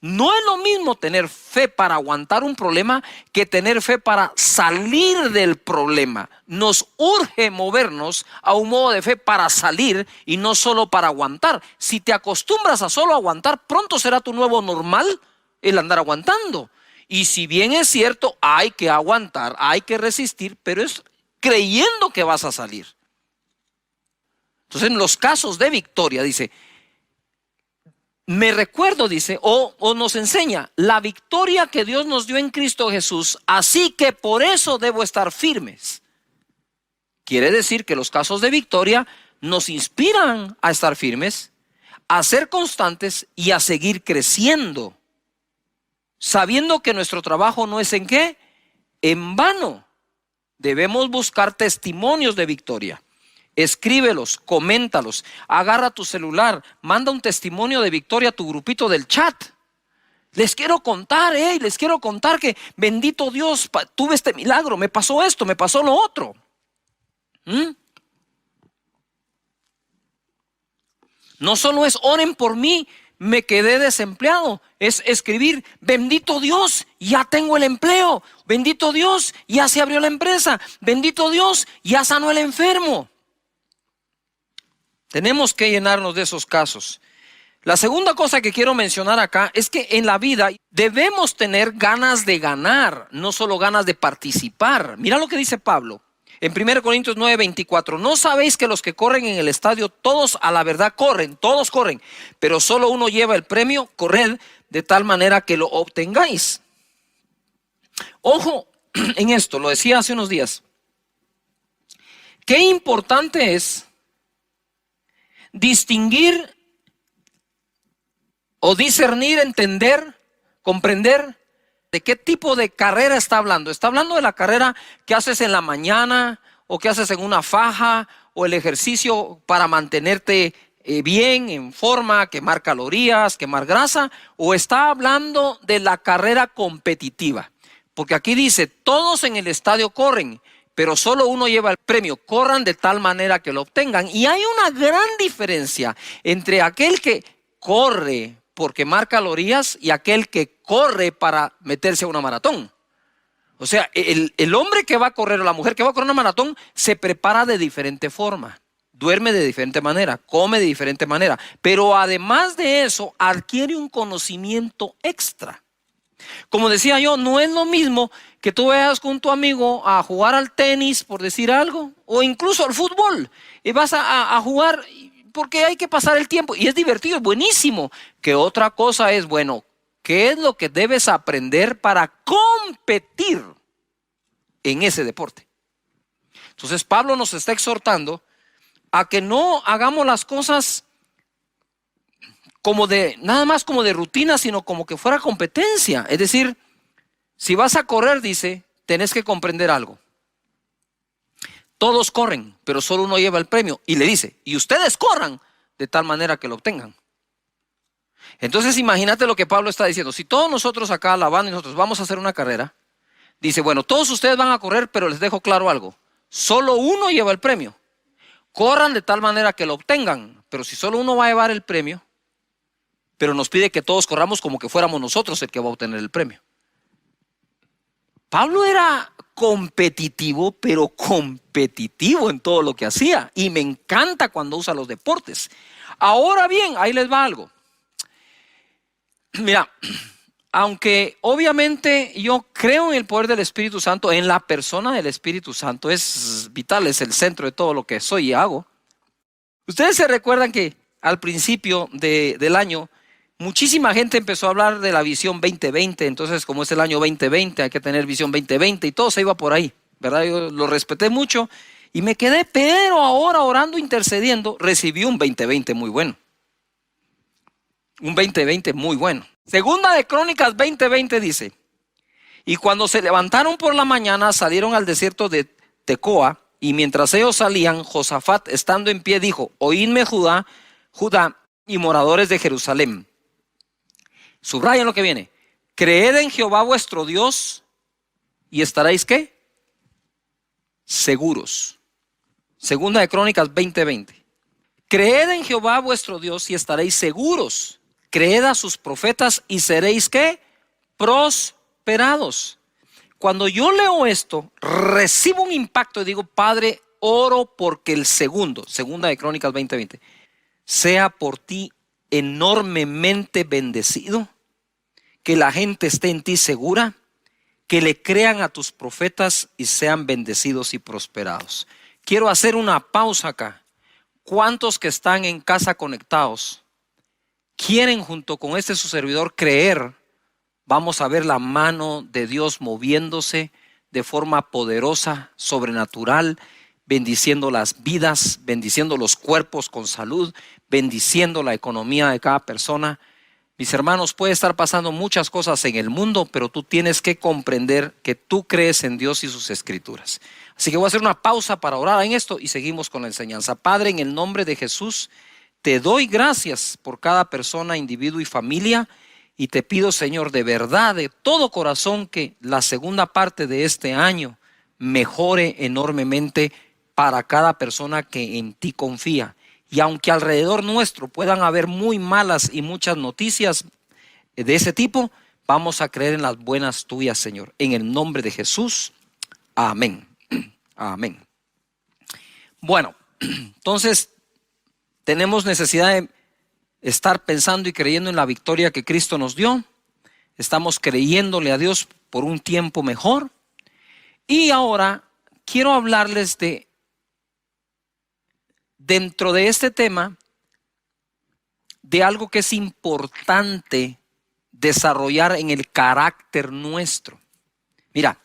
No es lo mismo tener fe para aguantar un problema que tener fe para salir del problema. Nos urge movernos a un modo de fe para salir y no solo para aguantar. Si te acostumbras a solo aguantar, pronto será tu nuevo normal el andar aguantando. Y si bien es cierto, hay que aguantar, hay que resistir, pero es creyendo que vas a salir. Entonces, en los casos de victoria, dice, me recuerdo, dice, o nos enseña la victoria que Dios nos dio en Cristo Jesús, así que por eso debo estar firmes. Quiere decir que los casos de victoria nos inspiran a estar firmes, a ser constantes y a seguir creciendo, sabiendo que nuestro trabajo no es en qué, en vano. Debemos buscar testimonios de victoria. Escríbelos, coméntalos, agarra tu celular, manda un testimonio de victoria a tu grupito del chat. Les quiero contar, que bendito Dios, tuve este milagro, me pasó esto, me pasó lo otro. No solo es oren por mí, me quedé desempleado, es escribir, bendito Dios, ya tengo el empleo, bendito Dios, ya se abrió la empresa, bendito Dios, ya sanó el enfermo. Tenemos que llenarnos de esos casos. La segunda cosa que quiero mencionar acá es que en la vida debemos tener ganas de ganar, no solo ganas de participar. Mira lo que dice Pablo en 1 Corintios 9:24. ¿No sabéis que los que corren en el estadio, todos a la verdad corren, todos corren, pero solo uno lleva el premio? Corred de tal manera que lo obtengáis. Ojo en esto, lo decía hace unos días. qué importante es distinguir o discernir, entender, comprender de qué tipo de carrera está hablando. Está hablando de la carrera que haces en la mañana o que haces en una faja o el ejercicio para mantenerte bien, en forma, quemar calorías, quemar grasa, o está hablando de la carrera competitiva. Porque aquí dice, todos en el estadio corren, pero solo uno lleva el premio. Corran de tal manera que lo obtengan. Y hay una gran diferencia entre aquel que corre por quemar calorías y aquel que corre para meterse a una maratón. O sea, el hombre que va a correr o la mujer que va a correr una maratón se prepara de diferente forma, duerme de diferente manera, come de diferente manera, pero además de eso adquiere un conocimiento extra. Como decía yo, no es lo mismo que tú vayas con tu amigo a jugar al tenis, por decir algo, o incluso al fútbol, y vas a jugar porque hay que pasar el tiempo, y es divertido, es buenísimo. Que otra cosa es, bueno, ¿qué es lo que debes aprender para competir en ese deporte? Entonces Pablo nos está exhortando a que no hagamos las cosas como de, nada más como de rutina, sino como que fuera competencia. Es decir, si vas a correr, dice, tenés que comprender algo. Todos corren, pero solo uno lleva el premio. Y le dice, y ustedes corran de tal manera que lo obtengan. Entonces imagínate lo que Pablo está diciendo. Si todos nosotros acá, la banda y nosotros vamos a hacer una carrera, dice, bueno, todos ustedes van a correr, pero les dejo claro algo. Solo uno lleva el premio. Corran de tal manera que lo obtengan. Pero si solo uno va a llevar el premio, pero nos pide que todos corramos como que fuéramos nosotros el que va a obtener el premio. Pablo era competitivo, pero competitivo en todo lo que hacía. Y me encanta cuando usa los deportes. Ahora bien, ahí les va algo. Mira, aunque obviamente yo creo en el poder del Espíritu Santo, en la persona del Espíritu Santo, es vital, es el centro de todo lo que soy y hago. Ustedes se recuerdan que al principio del año, muchísima gente empezó a hablar de la visión 2020, entonces como es el año 2020 hay que tener visión 2020 y todo se iba por ahí, ¿verdad? Yo lo respeté mucho y me quedé, pero ahora orando, intercediendo, recibí un 2020 muy bueno. Un 2020 muy bueno. Segunda de Crónicas 20:20 dice, y cuando se levantaron por la mañana salieron al desierto de Tecoa, y mientras ellos salían, Josafat estando en pie dijo, oídme Judá y moradores de Jerusalén. Subrayen lo que viene. Creed en Jehová vuestro Dios y estaréis ¿qué? Seguros. Segunda de Crónicas 20:20. Creed en Jehová vuestro Dios y estaréis seguros. Creed a sus profetas y seréis ¿qué? Prosperados. Cuando yo leo esto, recibo un impacto y digo, Padre, oro porque el segunda de Crónicas 20:20, sea por ti enormemente bendecido, que la gente esté en ti segura, que le crean a tus profetas y sean bendecidos y prosperados. Quiero hacer una pausa acá. ¿Cuántos que están en casa conectados quieren junto con su servidor creer? Vamos a ver la mano de Dios moviéndose de forma poderosa, sobrenatural, bendiciendo las vidas, bendiciendo los cuerpos con salud, bendiciendo la economía de cada persona. Mis hermanos, puede estar pasando muchas cosas en el mundo, pero tú tienes que comprender que tú crees en Dios y sus escrituras. Así que voy a hacer una pausa para orar en esto y seguimos con la enseñanza. Padre, en el nombre de Jesús, te doy gracias por cada persona, individuo y familia. Y te pido, Señor, de verdad, de todo corazón, que la segunda parte de este año mejore enormemente para cada persona que en ti confía. Y aunque alrededor nuestro puedan haber muy malas y muchas noticias de ese tipo, vamos a creer en las buenas tuyas, Señor. En el nombre de Jesús, amén. Amén. Bueno, entonces tenemos necesidad de estar pensando y creyendo en la victoria que Cristo nos dio. Estamos creyéndole a Dios por un tiempo mejor. Y ahora quiero hablarles dentro de este tema, de algo que es importante desarrollar en el carácter nuestro. Mira,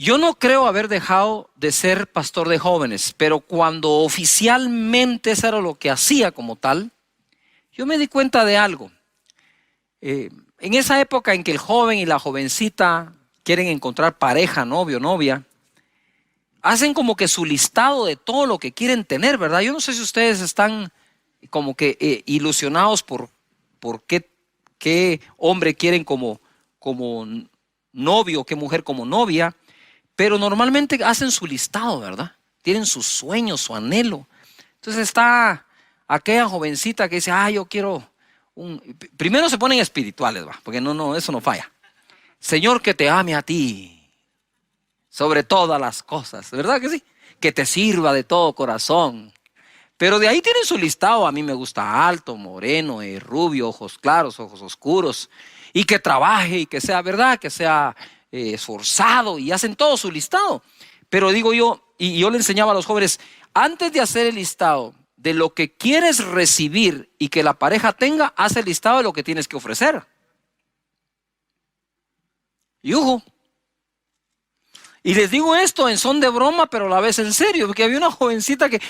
Yo no creo haber dejado de ser pastor de jóvenes, pero cuando oficialmente eso era lo que hacía como tal, yo me di cuenta de algo. En esa época en que el joven y la jovencita quieren encontrar pareja, novio, novia, hacen como que su listado de todo lo que quieren tener, ¿verdad? Yo no sé si ustedes están como que ilusionados por qué hombre quieren como novio, qué mujer como novia, pero normalmente hacen su listado, ¿verdad? Tienen sus sueños, su anhelo. Entonces está aquella jovencita que dice, yo quiero primero se ponen espirituales, ¿va? Porque no, eso no falla. Señor, que te ame a ti sobre todas las cosas, ¿verdad que sí? Que te sirva de todo corazón. Pero de ahí tienen su listado. A mí me gusta alto, moreno, rubio, ojos claros, ojos oscuros. Y que trabaje y que sea, ¿verdad? Que sea esforzado, y hacen todo su listado. Pero digo yo, y yo le enseñaba a los jóvenes, antes de hacer el listado de lo que quieres recibir y que la pareja tenga, haz el listado de lo que tienes que ofrecer. Y les digo esto en son de broma, pero a la vez en serio, porque había una jovencita que,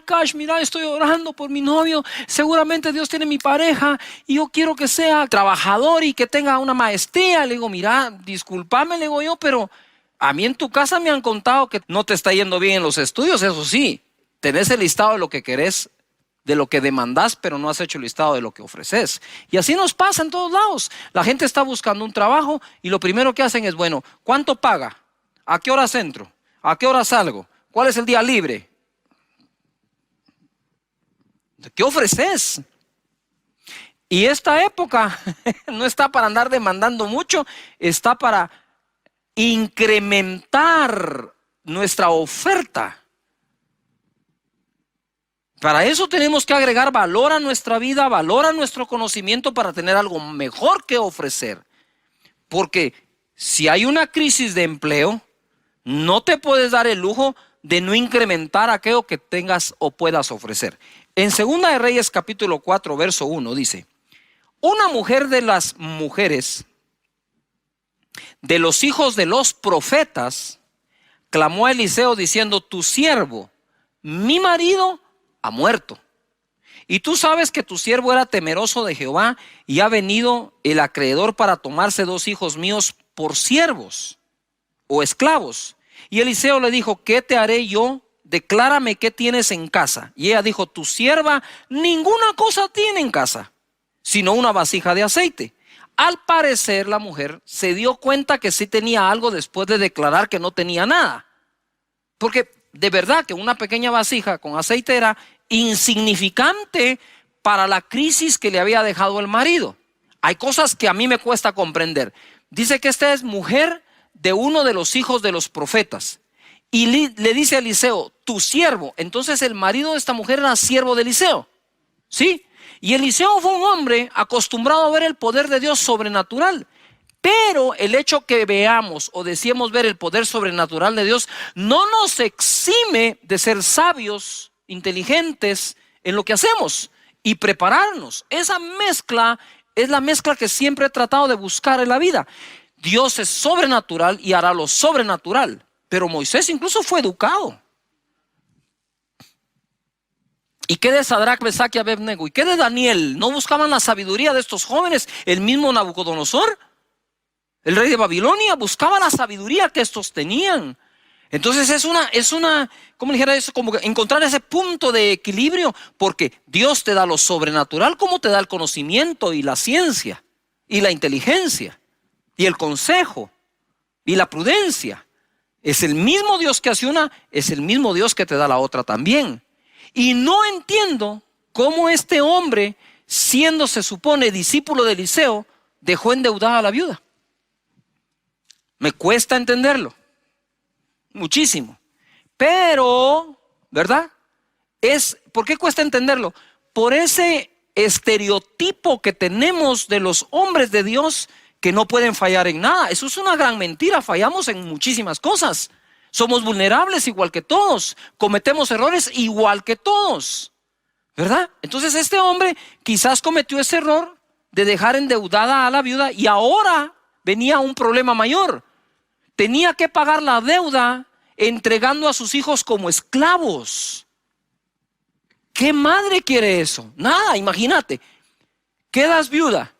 Cash, mira, estoy orando por mi novio, seguramente Dios tiene mi pareja y yo quiero que sea trabajador y que tenga una maestría. Le digo, mira, discúlpame, le digo yo, pero a mí en tu casa me han contado que no te está yendo bien en los estudios. Eso sí, tenés el listado de lo que querés, de lo que demandás, pero no has hecho el listado de lo que ofreces. Y así nos pasa en todos lados. La gente está buscando un trabajo y lo primero que hacen es, bueno, ¿cuánto paga? ¿A qué horas entro? ¿A qué hora salgo? ¿Cuál es el día libre? ¿Qué ofreces? Y esta época no está para andar demandando mucho, está para incrementar nuestra oferta. Para eso tenemos que agregar valor a nuestra vida, valor a nuestro conocimiento para tener algo mejor que ofrecer. Porque si hay una crisis de empleo, no te puedes dar el lujo de no incrementar aquello que tengas o puedas ofrecer. En 2 de Reyes capítulo 4 verso 1 dice, una mujer de las mujeres de los hijos de los profetas clamó a Eliseo diciendo, tu siervo, mi marido, ha muerto. Y tú sabes que tu siervo era temeroso de Jehová y ha venido el acreedor para tomarse 2 hijos míos por siervos o esclavos. Y Eliseo le dijo, ¿qué te haré yo? Declárame qué tienes en casa. Y ella dijo, tu sierva ninguna cosa tiene en casa, sino una vasija de aceite. Al parecer la mujer se dio cuenta que sí tenía algo después de declarar que no tenía nada. Porque de verdad que una pequeña vasija con aceite era insignificante para la crisis que le había dejado el marido. Hay cosas que a mí me cuesta comprender. Dice que esta es mujer de uno de los hijos de los profetas. Y le dice a Eliseo, tu siervo. Entonces el marido de esta mujer era siervo de Eliseo. ¿Sí? Y Eliseo fue un hombre acostumbrado a ver el poder de Dios sobrenatural. Pero el hecho que veamos o deseemos ver el poder sobrenatural de Dios no nos exime de ser sabios, inteligentes en lo que hacemos y prepararnos. Esa mezcla es la mezcla que siempre he tratado de buscar en la vida. Dios es sobrenatural y hará lo sobrenatural. Pero Moisés incluso fue educado. ¿Y qué de Sadrach, Mesach y Abednego? ¿Y qué de Daniel? ¿No buscaban la sabiduría de estos jóvenes? El mismo Nabucodonosor, el rey de Babilonia, buscaba la sabiduría que estos tenían. Entonces es una, ¿cómo dijera eso? Como encontrar ese punto de equilibrio, porque Dios te da lo sobrenatural como te da el conocimiento y la ciencia y la inteligencia y el consejo y la prudencia. Es el mismo Dios que hace una, es el mismo Dios que te da la otra también. Y no entiendo cómo este hombre, siendo se supone discípulo de Eliseo, dejó endeudada a la viuda. Me cuesta entenderlo, muchísimo. Pero, ¿verdad? ¿Por qué cuesta entenderlo? Por ese estereotipo que tenemos de los hombres de Dios que no pueden fallar en nada. Eso es una gran mentira, fallamos en muchísimas cosas. Somos vulnerables igual que todos, cometemos errores igual que todos, ¿verdad? Entonces este hombre quizás cometió ese error de dejar endeudada a la viuda y ahora venía un problema mayor. tenía que pagar la deuda entregando a sus hijos como esclavos. ¿Qué madre quiere eso? Nada, imagínate. Quedas viuda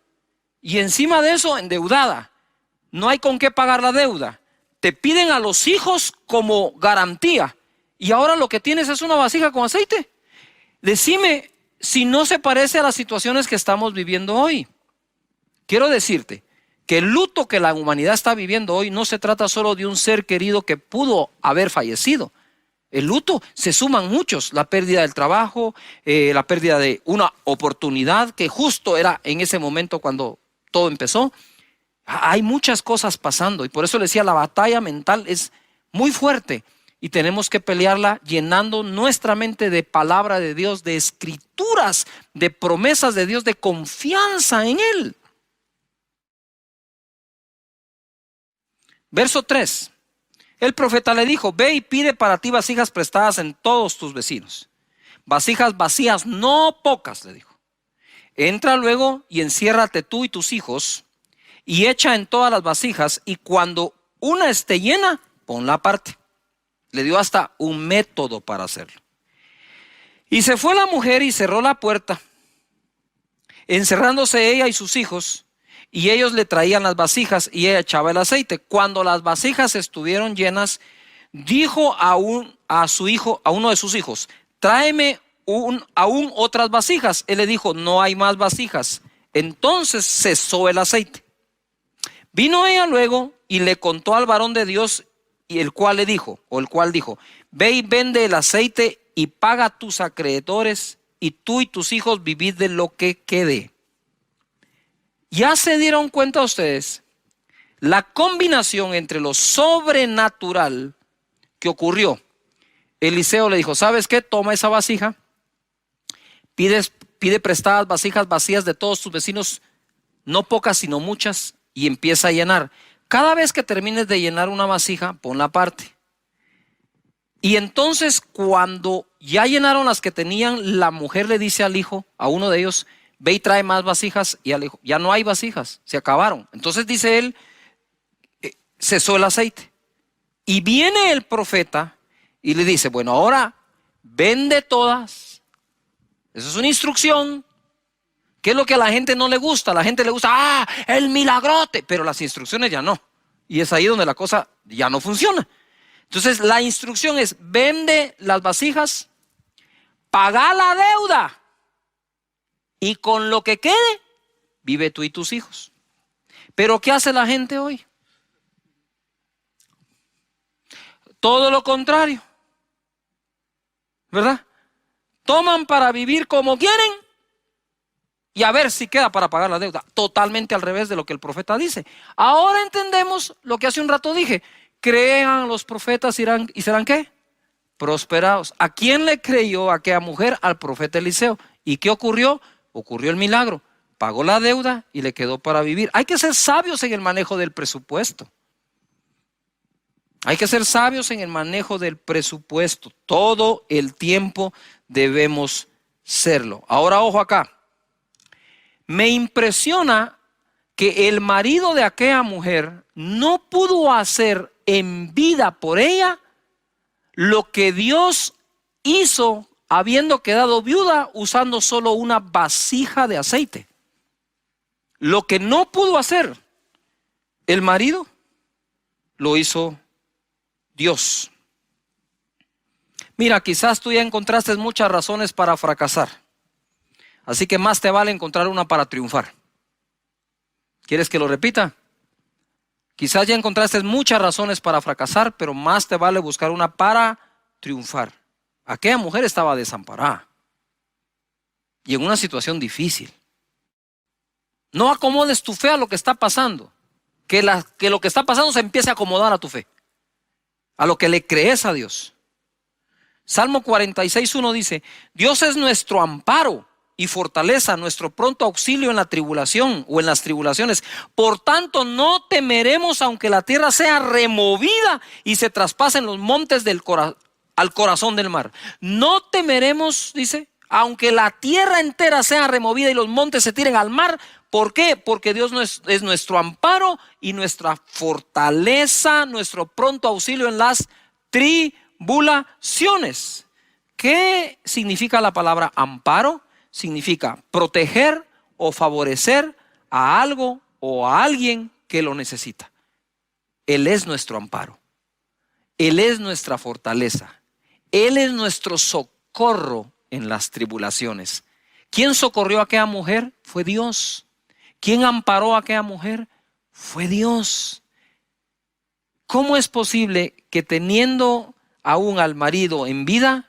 y encima de eso endeudada. No hay con qué pagar la deuda. Te piden a los hijos como garantía. Y ahora lo que tienes es una vasija con aceite. Decime si no se parece a las situaciones que estamos viviendo hoy. Quiero decirte que el luto que la humanidad está viviendo hoy no se trata solo de un ser querido que pudo haber fallecido. El luto se suman muchos, la pérdida del trabajo, la pérdida de una oportunidad que justo era en ese momento cuando todo empezó. Hay muchas cosas pasando y por eso le decía, la batalla mental es muy fuerte y tenemos que pelearla llenando nuestra mente de palabra de Dios, de escrituras, de promesas de Dios, de confianza en Él. Verso 3. El profeta le dijo, ve y pide para ti vasijas prestadas en todos tus vecinos. Vasijas vacías, no pocas, le dijo. Entra luego y enciérrate tú y tus hijos y echa en todas las vasijas y cuando una esté llena, ponla aparte. Le dio hasta un método para hacerlo. Y se fue la mujer y cerró la puerta, encerrándose ella y sus hijos. Y ellos le traían las vasijas y ella echaba el aceite. Cuando las vasijas estuvieron llenas, dijo a uno de sus hijos, tráeme aún otras vasijas. Él le dijo, no hay más vasijas. Entonces cesó el aceite. Vino ella luego y le contó al varón de Dios, y el cual dijo, ve y vende el aceite y paga a tus acreedores, y tú y tus hijos vivid de lo que quede. ¿Ya se dieron cuenta ustedes la combinación entre lo sobrenatural que ocurrió? Eliseo le dijo, ¿sabes qué? Toma esa vasija, pide prestadas vasijas vacías de todos tus vecinos, no pocas sino muchas, y empieza a llenar. Cada vez que termines de llenar una vasija, ponla aparte. Y entonces cuando ya llenaron las que tenían, la mujer le dice al hijo, a uno de ellos, ve y trae más vasijas, y al hijo, ya no hay vasijas, se acabaron. Entonces dice él, cesó el aceite. Y viene el profeta y le dice, bueno, ahora vende todas. Eso es una instrucción. ¿Qué es lo que a la gente no le gusta? A la gente le gusta, el milagrote, pero las instrucciones ya no. Y es ahí donde la cosa ya no funciona. Entonces la instrucción es, vende las vasijas, paga la deuda. Y con lo que quede, vive tú y tus hijos. Pero ¿qué hace la gente hoy? Todo lo contrario. ¿Verdad? Toman para vivir como quieren y a ver si queda para pagar la deuda. Totalmente al revés de lo que el profeta dice. Ahora entendemos lo que hace un rato dije. Crean los profetas y serán ¿qué? Prosperados. ¿A quién le creyó aquella mujer? Al profeta Eliseo. ¿Y qué ocurrió? Ocurrió el milagro, pagó la deuda y le quedó para vivir. Hay que ser sabios en el manejo del presupuesto. Hay que ser sabios en el manejo del presupuesto. Todo el tiempo debemos serlo. Ahora ojo acá. Me impresiona que el marido de aquella mujer no pudo hacer en vida por ella lo que Dios hizo habiendo quedado viuda usando solo una vasija de aceite. Lo que no pudo hacer el marido, lo hizo Dios. Mira, quizás tú ya encontraste muchas razones para fracasar. Así que más te vale encontrar una para triunfar. ¿Quieres que lo repita? Quizás ya encontraste muchas razones para fracasar, pero más te vale buscar una para triunfar. Aquella mujer estaba desamparada y en una situación difícil. No acomodes tu fe a lo que está pasando. Que lo que está pasando se empiece a acomodar a tu fe, a lo que le crees a Dios. Salmo 46:1 dice, Dios es nuestro amparo y fortaleza, nuestro pronto auxilio en la tribulación o en las tribulaciones. Por tanto, no temeremos aunque la tierra sea removida y se traspasen los montes al corazón del mar. No temeremos, dice, aunque la tierra entera sea removida y los montes se tiren al mar, ¿Por qué? Porque Dios es nuestro amparo y nuestra fortaleza, nuestro pronto auxilio en las tribulaciones. ¿Qué significa la palabra amparo? Significa proteger o favorecer a algo o a alguien que lo necesita. Él es nuestro amparo. Él es nuestra fortaleza. Él es nuestro socorro en las tribulaciones. ¿Quién socorrió a aquella mujer? Fue Dios. ¿Quién amparó a aquella mujer? Fue Dios. ¿Cómo es posible que teniendo aún al marido en vida,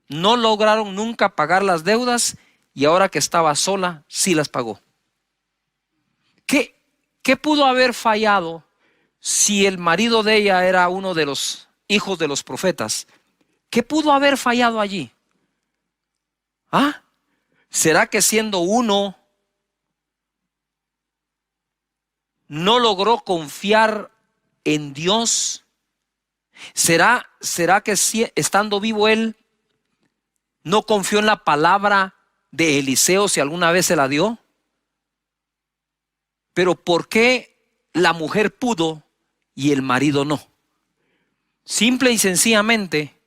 no lograron nunca pagar las deudas y ahora que estaba sola, sí las pagó? ¿Qué pudo haber fallado si el marido de ella era uno de los hijos de los profetas? ¿Qué pudo haber fallado allí? ¿Ah? ¿Será que siendo uno no logró confiar en Dios? ¿Será que estando vivo él no confió en la palabra de Eliseo si alguna vez se la dio? Pero ¿por qué la mujer pudo y el marido no? Simple y sencillamente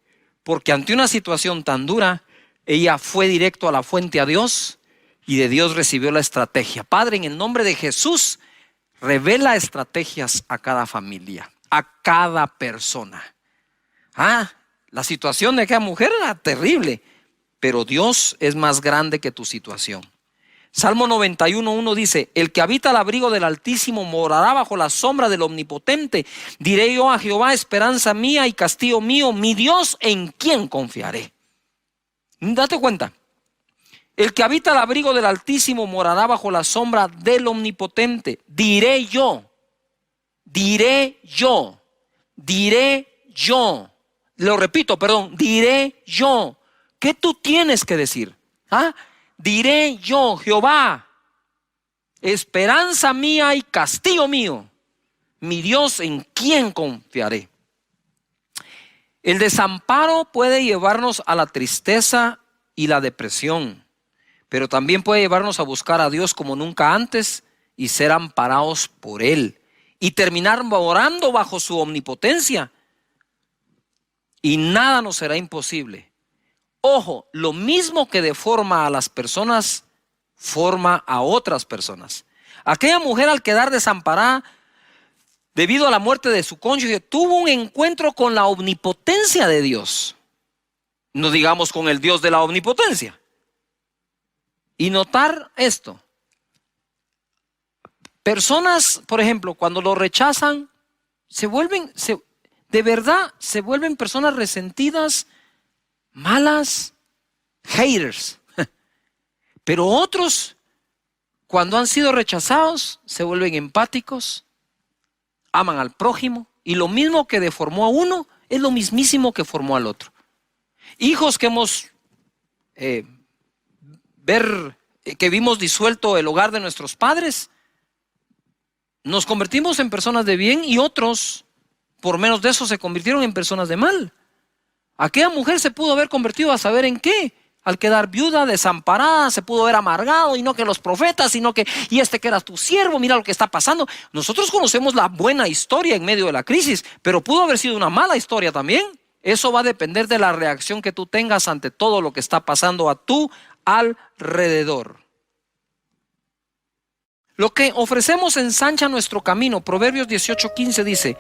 porque ante una situación tan dura, ella fue directo a la fuente, a Dios, y de Dios recibió la estrategia. Padre, en el nombre de Jesús, revela estrategias a cada familia, a cada persona. La situación de aquella mujer era terrible, pero Dios es más grande que tu situación. Salmo 91:1 dice: el que habita al abrigo del Altísimo morará bajo la sombra del Omnipotente. Diré yo a Jehová, esperanza mía y castillo mío, mi Dios, en quien confiaré. Date cuenta, el que habita al abrigo del Altísimo morará bajo la sombra del Omnipotente. Diré yo. Lo repito, perdón, diré yo. ¿Qué tú tienes que decir? Diré yo, Jehová, esperanza mía y castillo mío, mi Dios, en quien confiaré. El desamparo puede llevarnos a la tristeza y la depresión, pero también puede llevarnos a buscar a Dios como nunca antes y ser amparados por Él y terminar morando bajo su omnipotencia. Y nada nos será imposible. Ojo, lo mismo que deforma a las personas, forma a otras personas. Aquella mujer, al quedar desamparada debido a la muerte de su cónyuge, tuvo un encuentro con la omnipotencia de Dios. No digamos con el Dios de la omnipotencia. Y notar esto. Personas, por ejemplo, cuando lo rechazan, de verdad se vuelven personas resentidas, malas, haters. Pero otros, cuando han sido rechazados, se vuelven empáticos, aman al prójimo, y lo mismo que deformó a uno es lo mismísimo que formó al otro. Hijos que que vimos disuelto el hogar de nuestros padres, nos convertimos en personas de bien, y otros, por menos de eso, se convirtieron en personas de mal. Aquella mujer se pudo haber convertido a saber en qué. Al quedar viuda, desamparada, se pudo haber amargado, y no que los profetas, sino que, y que era tu siervo, mira lo que está pasando. Nosotros conocemos la buena historia en medio de la crisis, pero pudo haber sido una mala historia también. Eso va a depender de la reacción que tú tengas ante todo lo que está pasando a tu alrededor. Lo que ofrecemos ensancha nuestro camino. Proverbios 18:15 dice: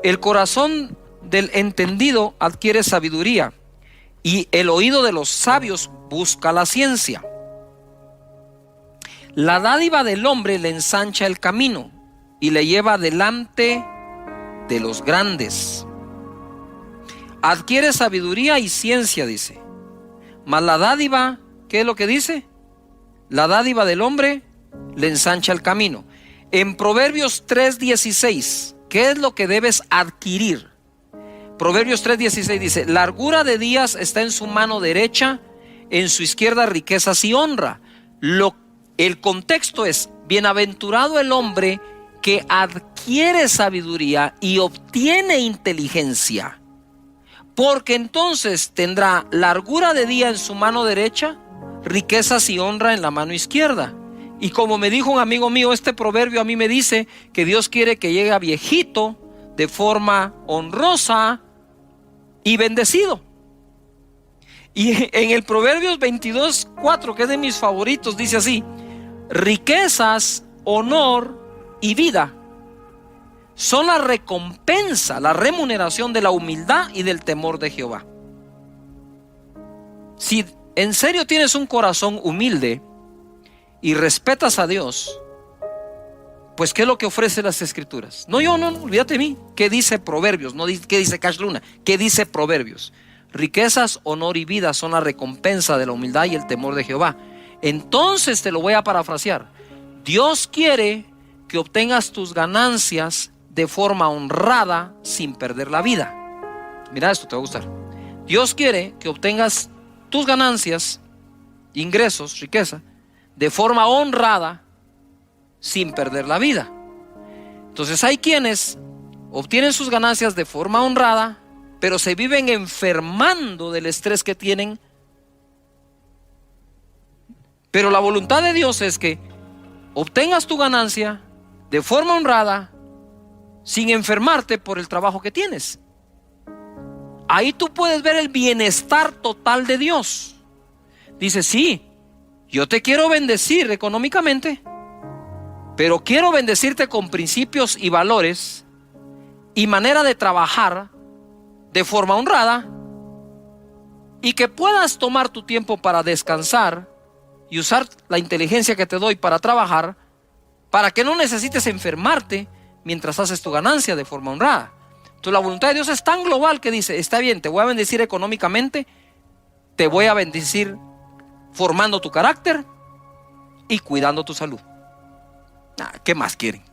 el corazón del entendido adquiere sabiduría, y el oído de los sabios busca la ciencia. La dádiva del hombre le ensancha el camino y le lleva delante de los grandes. Adquiere sabiduría y ciencia, dice. Mas la dádiva, ¿qué es lo que dice? La dádiva del hombre le ensancha el camino. En Proverbios 3:16, ¿qué es lo que debes adquirir? Proverbios 3:16 dice: largura de días está en su mano derecha, en su izquierda riquezas y honra. El contexto es: bienaventurado el hombre que adquiere sabiduría y obtiene inteligencia, porque entonces tendrá largura de día en su mano derecha, riquezas y honra en la mano izquierda. Y como me dijo un amigo mío, este proverbio a mí me dice que Dios quiere que llegue a viejito de forma honrosa y bendecido. Y en el Proverbios 22:4, que es de mis favoritos, dice así: riquezas, honor y vida son la recompensa, la remuneración de la humildad y del temor de Jehová. Si en serio tienes un corazón humilde y respetas a Dios, pues ¿qué es lo que ofrece las Escrituras? No, olvídate de mí. ¿Qué dice Proverbios? No, ¿qué dice Cash Luna? ¿Qué dice Proverbios? Riquezas, honor y vida son la recompensa de la humildad y el temor de Jehová. Entonces te lo voy a parafrasear. Dios quiere que obtengas tus ganancias de forma honrada sin perder la vida. Mira esto, te va a gustar. Dios quiere que obtengas tus ganancias, ingresos, riqueza, de forma honrada sin perder la vida. Entonces hay quienes obtienen sus ganancias de forma honrada, pero se viven enfermando del estrés que tienen. Pero la voluntad de Dios es que obtengas tu ganancia de forma honrada sin enfermarte por el trabajo que tienes. Ahí tú puedes ver el bienestar total de Dios. Dice: sí, yo te quiero bendecir económicamente, pero quiero bendecirte con principios y valores y manera de trabajar de forma honrada, y que puedas tomar tu tiempo para descansar y usar la inteligencia que te doy para trabajar, para que no necesites enfermarte mientras haces tu ganancia de forma honrada. Entonces la voluntad de Dios es tan global que dice: está bien, te voy a bendecir económicamente, te voy a bendecir formando tu carácter y cuidando tu salud. ¿Qué más quieren?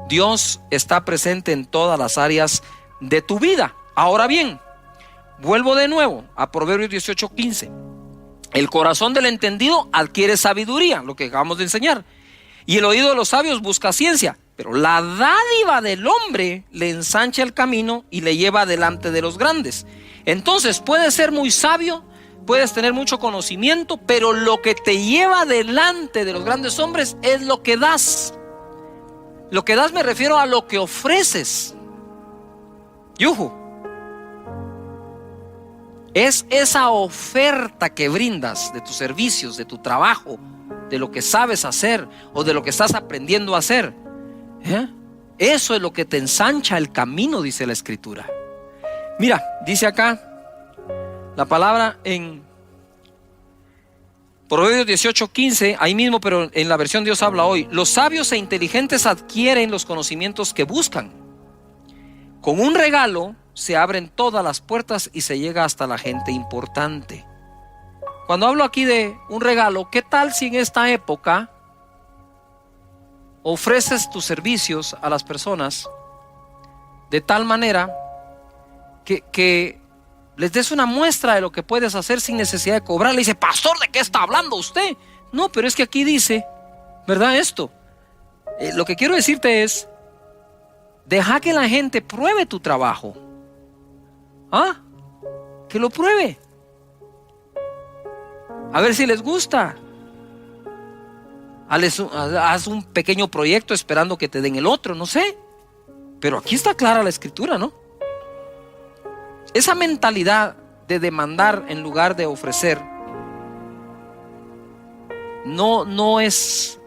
Dios está presente en todas las áreas de tu vida. Ahora bien, vuelvo de nuevo a Proverbios 18:15. El corazón del entendido adquiere sabiduría, lo que acabamos de enseñar, y el oído de los sabios busca ciencia. Pero la dádiva del hombre le ensancha el camino y le lleva delante de los grandes. Entonces puedes ser muy sabio, puedes tener mucho conocimiento, pero lo que te lleva delante de los grandes hombres es lo que das. Lo que das me refiero a lo que ofreces. Yuhu. Es esa oferta que brindas de tus servicios, de tu trabajo, de lo que sabes hacer o de lo que estás aprendiendo a hacer. Eso es lo que te ensancha el camino, dice la Escritura. Mira, dice acá la palabra en Proverbios 18:15, ahí mismo, pero en la versión Dios habla hoy: los sabios e inteligentes adquieren los conocimientos que buscan. Con un regalo se abren todas las puertas y se llega hasta la gente importante. Cuando hablo aquí de un regalo, ¿qué tal si en esta época ofreces tus servicios a las personas de tal manera que les des una muestra de lo que puedes hacer sin necesidad de cobrar? Le dice: pastor, ¿de qué está hablando usted? No, pero es que aquí dice, ¿verdad? Esto, lo que quiero decirte es: deja que la gente pruebe tu trabajo. Que lo pruebe, a ver si les gusta. Haz un pequeño proyecto esperando que te den el otro, no sé. Pero aquí está clara la Escritura, ¿no? Esa mentalidad de demandar en lugar de ofrecer no es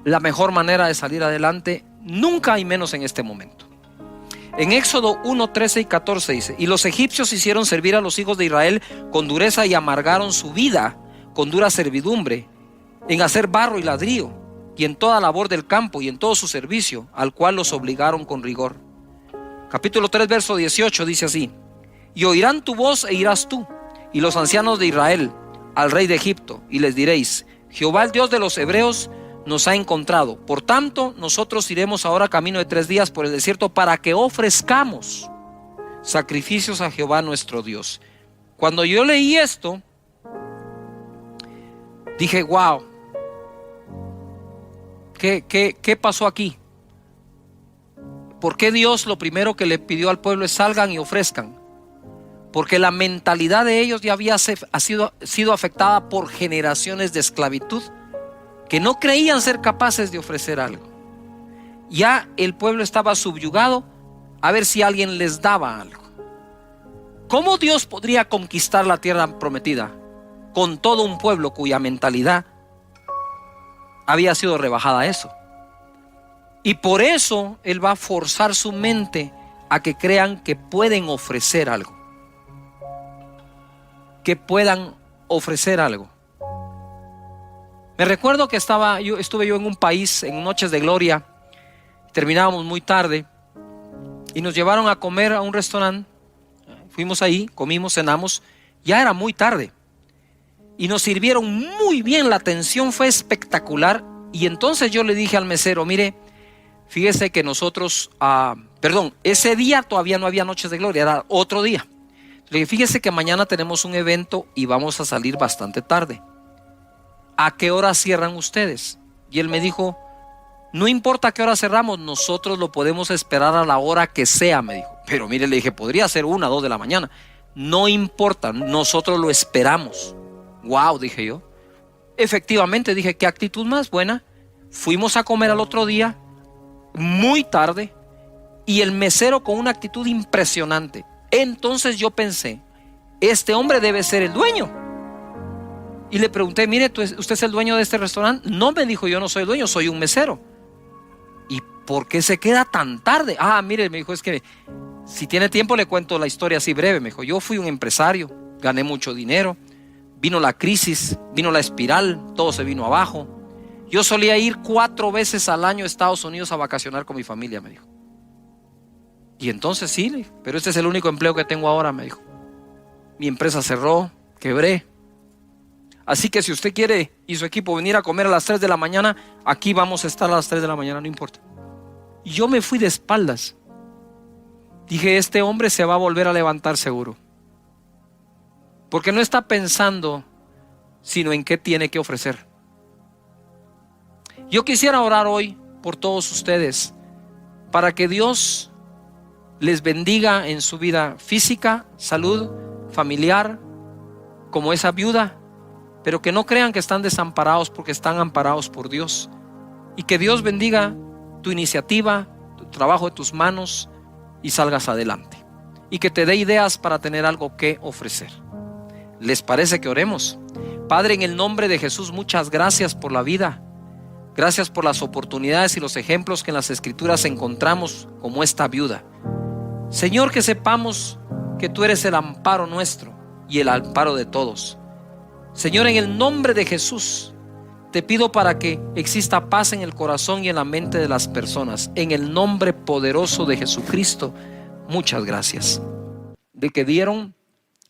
la mejor manera de salir adelante, nunca, y menos en este momento. En Éxodo 1:13 y 14 dice: y los egipcios hicieron servir a los hijos de Israel con dureza y amargaron su vida con dura servidumbre en hacer barro y ladrillo y en toda labor del campo y en todo su servicio, al cual los obligaron con rigor. Capítulo 3 verso 18 dice así: y oirán tu voz e irás tú y los ancianos de Israel al rey de Egipto, y les diréis: Jehová, el Dios de los hebreos, nos ha encontrado. Por tanto, nosotros iremos ahora camino de 3 días por el desierto para que ofrezcamos sacrificios a Jehová nuestro Dios. Cuando yo leí esto, dije: wow, ¿qué pasó aquí? ¿Por qué Dios lo primero que le pidió al pueblo es salgan y ofrezcan? Porque la mentalidad de ellos ya había sido afectada por generaciones de esclavitud que no creían ser capaces de ofrecer algo. Ya el pueblo estaba subyugado a ver si alguien les daba algo. ¿Cómo Dios podría conquistar la tierra prometida con todo un pueblo cuya mentalidad había sido rebajada a eso? Y por eso Él va a forzar su mente a que crean que pueden ofrecer algo. Que puedan ofrecer algo. Me recuerdo que estuve yo en un país en Noches de Gloria. Terminábamos muy tarde y nos llevaron a comer a un restaurante. Fuimos ahí, comimos, cenamos. Ya era muy tarde y nos sirvieron muy bien. La atención fue espectacular. Y entonces yo le dije al mesero: mire, fíjese que nosotros, ese día todavía no había Noches de Gloria, era otro día. Le dije: fíjese que mañana tenemos un evento y vamos a salir bastante tarde. ¿A qué hora cierran ustedes? Y él me dijo: no importa a qué hora cerramos, nosotros lo podemos esperar a la hora que sea, me dijo. Pero mire, le dije, podría ser 1, 2 de la mañana. No importa, nosotros lo esperamos. Wow, dije yo. Efectivamente, dije, qué actitud más buena. Fuimos a comer al otro día, muy tarde, y el mesero con una actitud impresionante. Entonces yo pensé, este hombre debe ser el dueño. Y le pregunté: mire, ¿usted es el dueño de este restaurante? No, me dijo, yo no soy el dueño, soy un mesero. ¿Y por qué se queda tan tarde? Mire, me dijo, es que si tiene tiempo le cuento la historia así breve. Me dijo: yo fui un empresario, gané mucho dinero, vino la crisis, vino la espiral, todo se vino abajo. Yo solía ir 4 veces al año a Estados Unidos a vacacionar con mi familia, me dijo. Y entonces sí, pero este es el único empleo que tengo ahora, me dijo. Mi empresa cerró, quebré. Así que si usted quiere y su equipo venir a comer a las 3 de la mañana, aquí vamos a estar a las 3 de la mañana, no importa. Y yo me fui de espaldas. Dije: este hombre se va a volver a levantar seguro. Porque no está pensando sino en qué tiene que ofrecer. Yo quisiera orar hoy por todos ustedes para que Dios les bendiga en su vida física, salud, familiar, como esa viuda, pero que no crean que están desamparados, porque están amparados por Dios. Y que Dios bendiga tu iniciativa, tu trabajo de tus manos, y salgas adelante. Y que te dé ideas para tener algo que ofrecer. ¿Les parece que oremos? Padre, en el nombre de Jesús, muchas gracias por la vida. Gracias por las oportunidades y los ejemplos que en las Escrituras encontramos, como esta viuda. Señor, que sepamos que tú eres el amparo nuestro y el amparo de todos. Señor, en el nombre de Jesús, te pido para que exista paz en el corazón y en la mente de las personas. En el nombre poderoso de Jesucristo, muchas gracias. De que dieron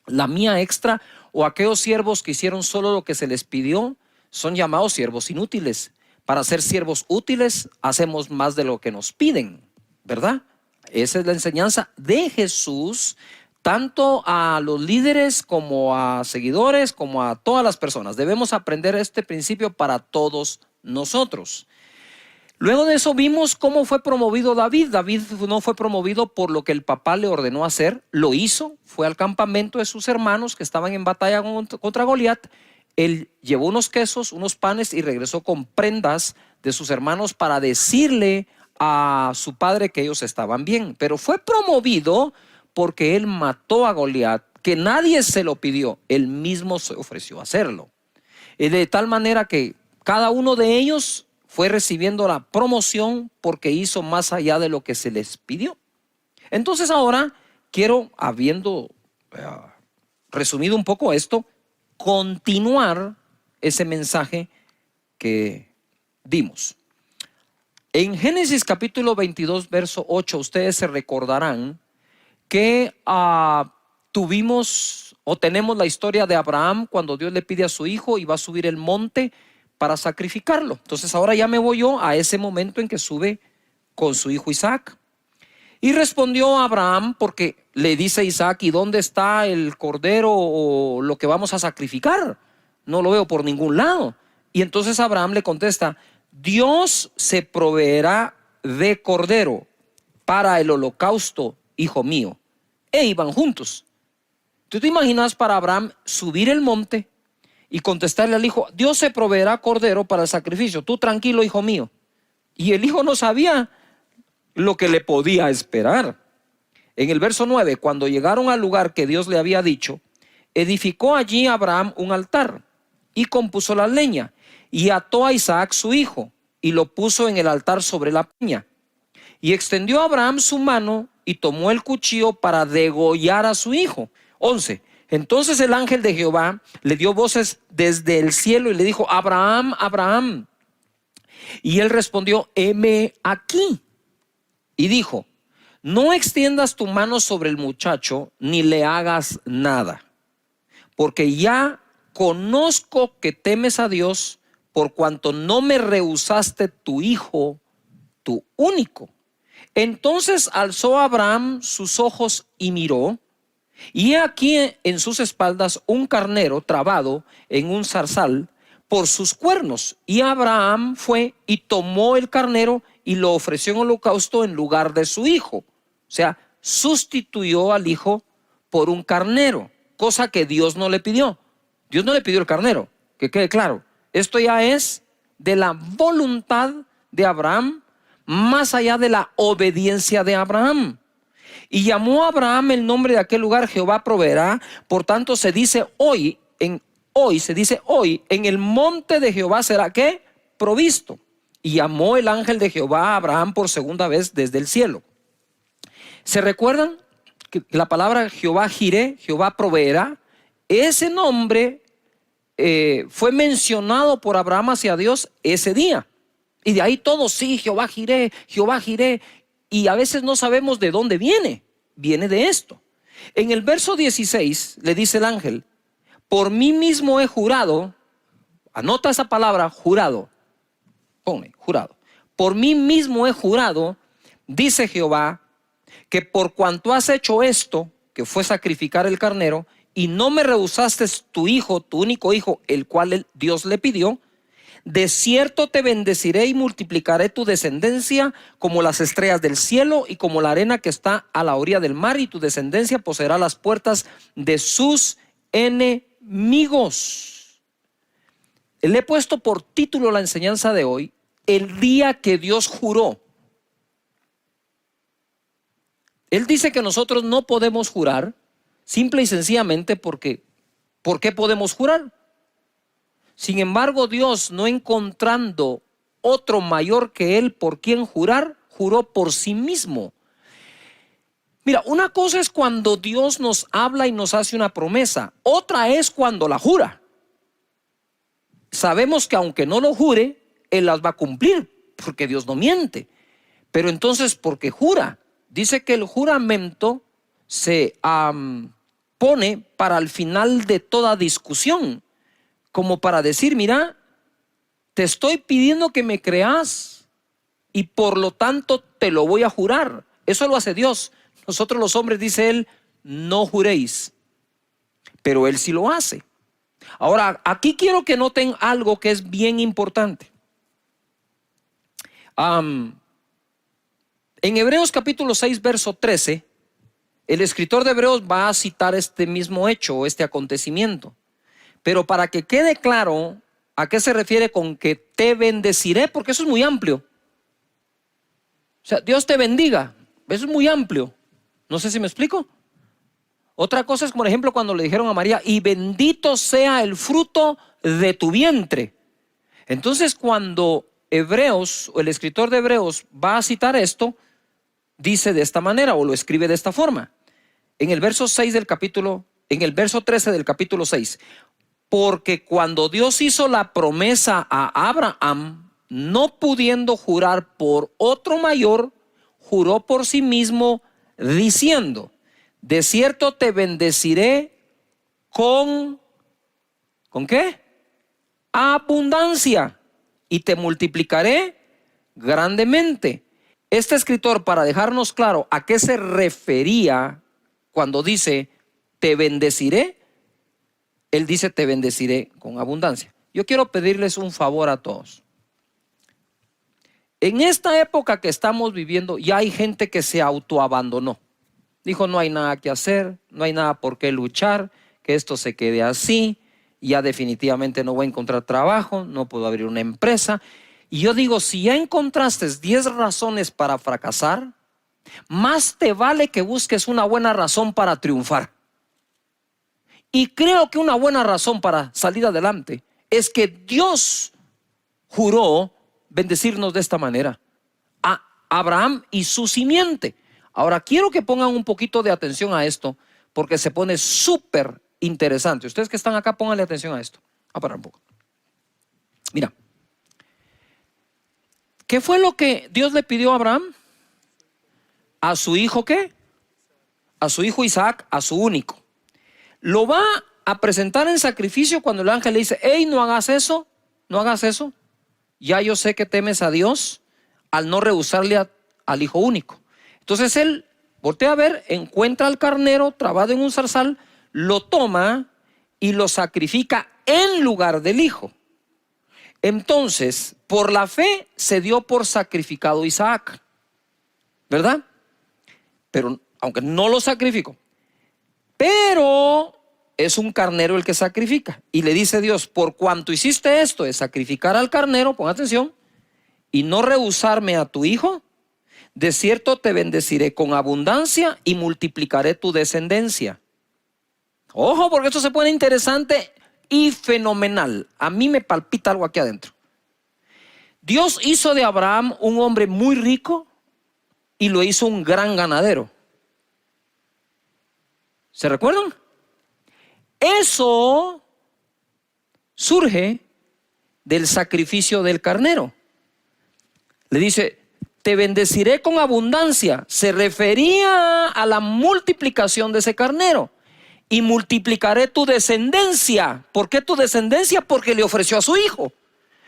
la mía extra, o aquellos siervos que hicieron solo lo que se les pidió, son llamados siervos inútiles. Para ser siervos útiles, hacemos más de lo que nos piden, ¿verdad? Esa es la enseñanza de Jesús, tanto a los líderes como a seguidores, como a todas las personas. Debemos aprender este principio para todos nosotros. Luego de eso vimos cómo fue promovido David. David no fue promovido por lo que el papá le ordenó hacer, lo hizo, fue al campamento de sus hermanos que estaban en batalla contra Goliat. Él llevó unos quesos, unos panes y regresó con prendas de sus hermanos para decirle a su padre que ellos estaban bien. Pero fue promovido porque él mató a Goliat, que nadie se lo pidió, él mismo se ofreció a hacerlo. De tal manera que cada uno de ellos fue recibiendo la promoción porque hizo más allá de lo que se les pidió. Entonces ahora quiero, habiendo resumido un poco esto, continuar ese mensaje que dimos. En Génesis capítulo 22, verso 8, ustedes se recordarán que tuvimos o tenemos la historia de Abraham cuando Dios le pide a su hijo y va a subir el monte para sacrificarlo. Entonces ahora ya me voy yo a ese momento en que sube con su hijo Isaac. Y respondió Abraham, porque le dice Isaac: ¿y dónde está el cordero o lo que vamos a sacrificar? No lo veo por ningún lado. Y entonces Abraham le contesta: Dios se proveerá de cordero para el holocausto, hijo mío. E iban juntos. ¿Tú te imaginas para Abraham subir el monte y contestarle al hijo: Dios se proveerá cordero para el sacrificio, tú tranquilo, hijo mío. Y el hijo no sabía lo que le podía esperar. En el verso 9, cuando llegaron al lugar que Dios le había dicho, edificó allí Abraham un altar y compuso la leña y ató a Isaac su hijo y lo puso en el altar sobre la peña. Y extendió Abraham su mano y tomó el cuchillo para degollar a su hijo. 11. Entonces el ángel de Jehová le dio voces desde el cielo y le dijo: Abraham, Abraham. Y él respondió: heme aquí. Y dijo: no extiendas tu mano sobre el muchacho ni le hagas nada, porque ya conozco que temes a Dios, por cuanto no me rehusaste tu hijo, tu único. Entonces alzó Abraham sus ojos y miró, y he aquí en sus espaldas un carnero trabado en un zarzal por sus cuernos. Y Abraham fue y tomó el carnero y lo ofreció en holocausto en lugar de su hijo. O sea, sustituyó al hijo por un carnero, cosa que Dios no le pidió. Dios no le pidió el carnero, que quede claro. Esto ya es de la voluntad de Abraham, más allá de la obediencia de Abraham. Y llamó a Abraham el nombre de aquel lugar: Jehová proveerá. Por tanto se dice hoy, en el monte de Jehová será ¿qué? Provisto. Y llamó el ángel de Jehová a Abraham por segunda vez desde el cielo. ¿Se recuerdan que la palabra Jehová Jireh, Jehová proveerá? Ese nombre fue mencionado por Abraham hacia Dios ese día. Y de ahí todo, sí, Jehová Jireh, Jehová Jireh. Y a veces no sabemos de dónde viene. Viene de esto. En el verso 16 le dice el ángel: por mí mismo he jurado. Anota esa palabra, jurado. Pone, jurado. Por mí mismo he jurado, dice Jehová, que por cuanto has hecho esto, que fue sacrificar el carnero, y no me rehusaste tu hijo, tu único hijo, el cual Dios le pidió, de cierto te bendeciré y multiplicaré tu descendencia como las estrellas del cielo y como la arena que está a la orilla del mar, y tu descendencia poseerá las puertas de sus enemigos. Le he puesto por título la enseñanza de hoy: el día que Dios juró. Él dice que nosotros no podemos jurar, simple y sencillamente porque ¿por qué podemos jurar? Sin embargo, Dios, no encontrando otro mayor que Él por quien jurar, juró por sí mismo. Mira, una cosa es cuando Dios nos habla y nos hace una promesa, otra es cuando la jura. Sabemos que aunque no lo jure, Él las va a cumplir, porque Dios no miente. Pero entonces, ¿por qué jura? Dice que el juramento se pone para el final de toda discusión, como para decir: mira, te estoy pidiendo que me creas y por lo tanto te lo voy a jurar. Eso lo hace Dios. Nosotros los hombres, dice Él, no juréis, pero Él sí lo hace. Ahora, aquí quiero que noten algo que es bien importante. En Hebreos capítulo 6, verso 13, el escritor de Hebreos va a citar este mismo hecho o este acontecimiento. Pero para que quede claro a qué se refiere con que te bendeciré, porque eso es muy amplio. O sea, Dios te bendiga, eso es muy amplio. No sé si me explico. Otra cosa es, por ejemplo, cuando le dijeron a María: y bendito sea el fruto de tu vientre. Entonces, cuando Hebreos o el escritor de Hebreos va a citar esto, dice de esta manera o lo escribe de esta forma. En el verso 6 del capítulo, en el verso 13 del capítulo 6. Porque cuando Dios hizo la promesa a Abraham, no pudiendo jurar por otro mayor, juró por sí mismo, diciendo: de cierto te bendeciré ¿con qué? Abundancia, y te multiplicaré grandemente. Este escritor, para dejarnos claro a qué se refería cuando dice te bendeciré, él dice te bendeciré con abundancia. Yo quiero pedirles un favor a todos. En esta época que estamos viviendo, ya hay gente que se autoabandonó. Dijo: no hay nada que hacer, no hay nada por qué luchar, que esto se quede así, ya definitivamente no voy a encontrar trabajo, no puedo abrir una empresa. Y yo digo, si ya encontraste 10 razones para fracasar, más te vale que busques una buena razón para triunfar. Y creo que una buena razón para salir adelante es que Dios juró bendecirnos de esta manera a Abraham y su simiente. Ahora quiero que pongan un poquito de atención a esto, porque se pone súper interesante. Ustedes que están acá, pónganle atención a esto. A parar un poco. Mira, ¿qué fue lo que Dios le pidió a Abraham? A su hijo, ¿qué? A su hijo Isaac, a su único. Lo va a presentar en sacrificio cuando el ángel le dice, hey, no hagas eso, no hagas eso. Ya yo sé que temes a Dios al no rehusarle al hijo único. Entonces él voltea a ver, encuentra al carnero trabado en un zarzal, lo toma y lo sacrifica en lugar del hijo. Entonces, por la fe se dio por sacrificado Isaac, ¿verdad? Pero aunque no lo sacrificó, pero es un carnero el que sacrifica. Y le dice Dios, por cuanto hiciste esto de sacrificar al carnero, pon atención, y no rehusarme a tu hijo, de cierto te bendeciré con abundancia y multiplicaré tu descendencia. Ojo, porque esto se pone interesante y fenomenal. A mí me palpita algo aquí adentro. Dios hizo de Abraham un hombre muy rico y lo hizo un gran ganadero. ¿Se recuerdan? Eso surge del sacrificio del carnero. Le dice, te bendeciré con abundancia. Se refería a la multiplicación de ese carnero. Y multiplicaré tu descendencia. ¿Por qué tu descendencia? Porque le ofreció a su hijo.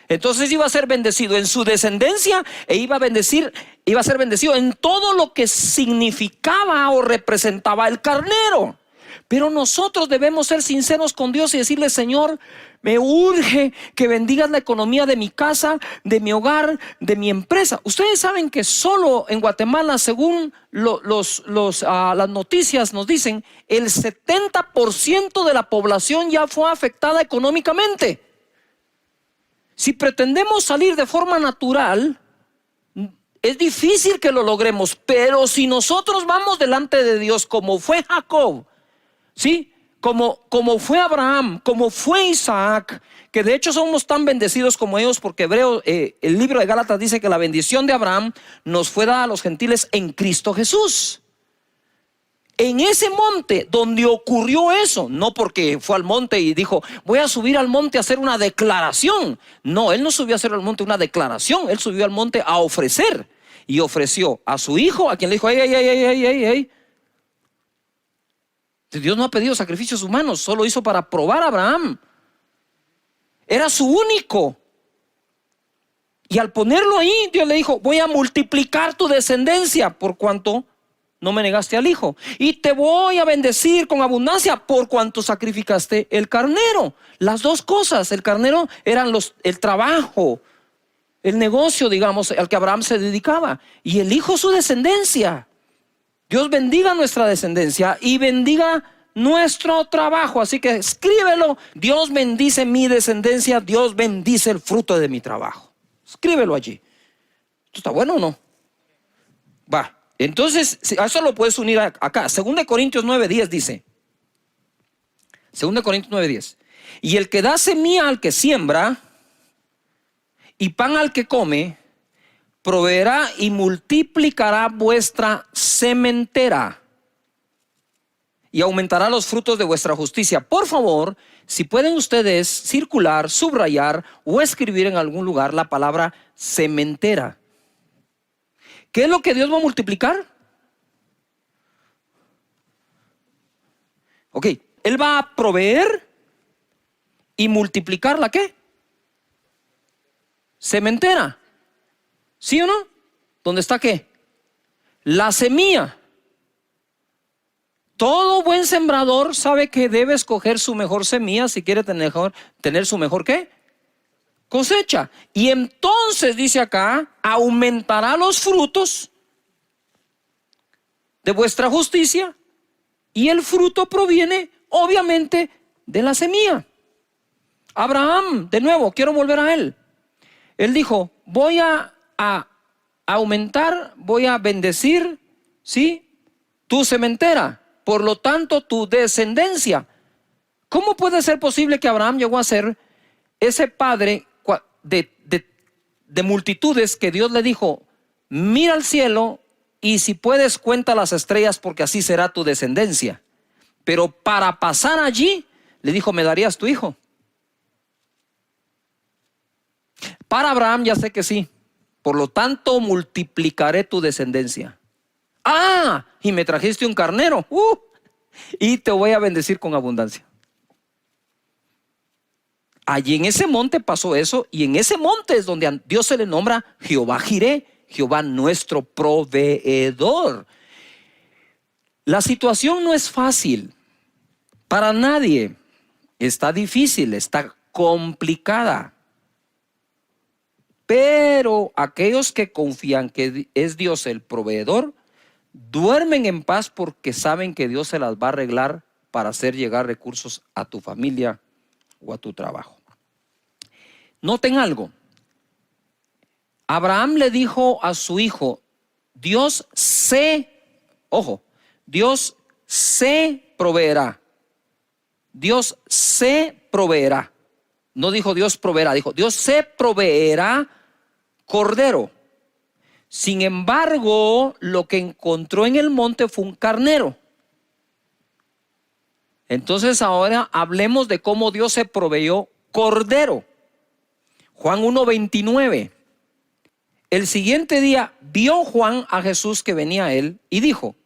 Entonces iba a ser bendecido en su descendencia e iba a ser bendecido en todo lo que significaba o representaba el carnero. Pero nosotros debemos ser sinceros con Dios y decirle, Señor, me urge que bendigas la economía de mi casa, de mi hogar, de mi empresa. Ustedes saben que solo en Guatemala, según las noticias nos dicen, el 70% de la población ya fue afectada económicamente. Si pretendemos salir de forma natural, es difícil que lo logremos, pero si nosotros vamos delante de Dios como fue Jacob, ¿sí? Como fue Abraham, como fue Isaac, que de hecho somos tan bendecidos como ellos, porque el libro de Gálatas dice que la bendición de Abraham nos fue dada a los gentiles en Cristo Jesús. En ese monte donde ocurrió eso, no porque fue al monte y dijo, voy a subir al monte a hacer una declaración. No, él no subió a hacer al monte una declaración, él subió al monte a ofrecer. Y ofreció a su hijo, a quien le dijo, hey. Dios no ha pedido sacrificios humanos, solo hizo para probar a Abraham. Era su único. Y al ponerlo ahí, Dios le dijo, voy a multiplicar tu descendencia por cuanto no me negaste al hijo. Y te voy a bendecir con abundancia por cuanto sacrificaste el carnero. Las dos cosas, el carnero eran el trabajo, el negocio, digamos, al que Abraham se dedicaba. Y el hijo su descendencia. Dios bendiga nuestra descendencia y bendiga nuestro trabajo. Así que escríbelo. Dios bendice mi descendencia. Dios bendice el fruto de mi trabajo. Escríbelo allí. ¿Esto está bueno o no? Va. Entonces, a eso lo puedes unir acá. 2 Corintios 9:10 dice. 2 Corintios 9:10. Y el que da semilla al que siembra y pan al que come, proveerá y multiplicará vuestra sementera y aumentará los frutos de vuestra justicia. Por favor, si pueden ustedes circular, subrayar o escribir en algún lugar la palabra sementera. ¿Qué es lo que Dios va a multiplicar? Ok, Él va a proveer y multiplicar ¿la qué? Sementera. ¿Sí o no? ¿Dónde está qué? La semilla. Todo buen sembrador sabe que debe escoger su mejor semilla si quiere tener su mejor ¿qué? Cosecha. Y entonces dice acá, aumentará los frutos de vuestra justicia, y el fruto proviene obviamente de la semilla. Abraham, de nuevo, quiero volver a él. Él dijo, voy a aumentar, voy a bendecir, ¿sí?, tu sementera, por lo tanto tu descendencia. ¿Cómo puede ser posible que Abraham llegó a ser ese padre de multitudes que Dios le dijo, mira al cielo y si puedes cuenta las estrellas porque así será tu descendencia? Pero para pasar allí, le dijo, ¿me darías tu hijo? Para Abraham ya sé que sí. Por lo tanto, multiplicaré tu descendencia. Ah, y me trajiste un carnero. Y te voy a bendecir con abundancia. Allí en ese monte pasó eso. Y en ese monte es donde a Dios se le nombra Jehová Jireh, Jehová nuestro proveedor. La situación no es fácil para nadie. Está difícil, está complicada. Pero aquellos que confían que es Dios el proveedor, duermen en paz porque saben que Dios se las va a arreglar para hacer llegar recursos a tu familia o a tu trabajo. Noten algo. Abraham le dijo a su hijo, Dios se proveerá. Dios se proveerá. No dijo Dios proveerá, dijo Dios se proveerá cordero. Sin embargo, lo que encontró en el monte fue un carnero. Entonces ahora hablemos de cómo Dios se proveyó cordero. Juan 1:29. El siguiente día vio Juan a Jesús que venía a él y dijo,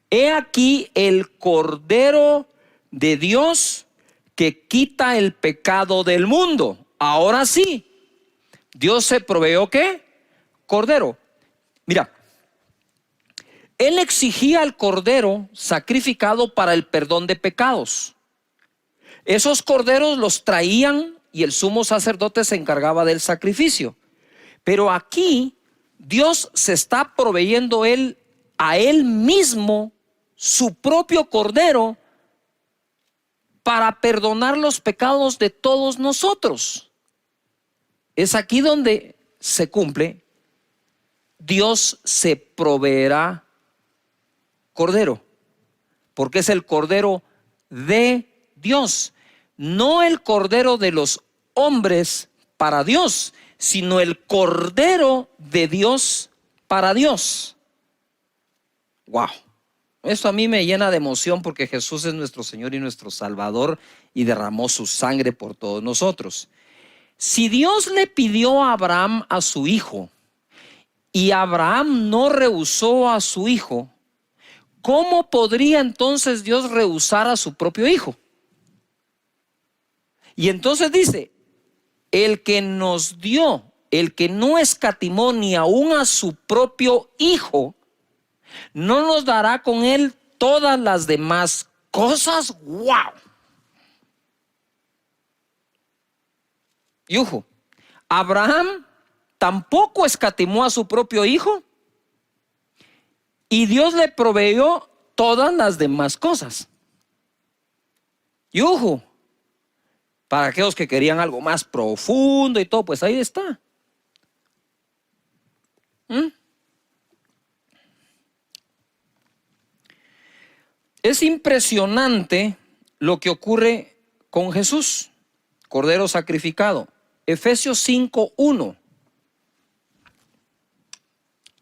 he aquí el cordero de Dios que quita el pecado del mundo. Ahora sí, Dios se proveyó ¿qué? Cordero. Mira, él exigía el cordero sacrificado para el perdón de pecados. Esos corderos los traían y el sumo sacerdote se encargaba del sacrificio. Pero aquí Dios se está proveyendo a él mismo su propio cordero para perdonar los pecados de todos nosotros. Es aquí donde se cumple. Dios se proveerá cordero, porque es el cordero de Dios, no el cordero de los hombres para Dios, sino el cordero de Dios para Dios. Wow. Esto a mí me llena de emoción porque Jesús es nuestro Señor y nuestro Salvador y derramó su sangre por todos nosotros. Si Dios le pidió a Abraham a su hijo y Abraham no rehusó a su hijo, ¿cómo podría entonces Dios rehusar a su propio hijo? Y entonces dice, el que nos dio, el que no escatimó ni aún a su propio hijo, ¿no nos dará con él todas las demás cosas? ¡Wow! Y ojo, Abraham tampoco escatimó a su propio hijo y Dios le proveyó todas las demás cosas. Y ojo, para aquellos que querían algo más profundo y todo, pues ahí está. Es impresionante lo que ocurre con Jesús, Cordero sacrificado. Efesios 5:1.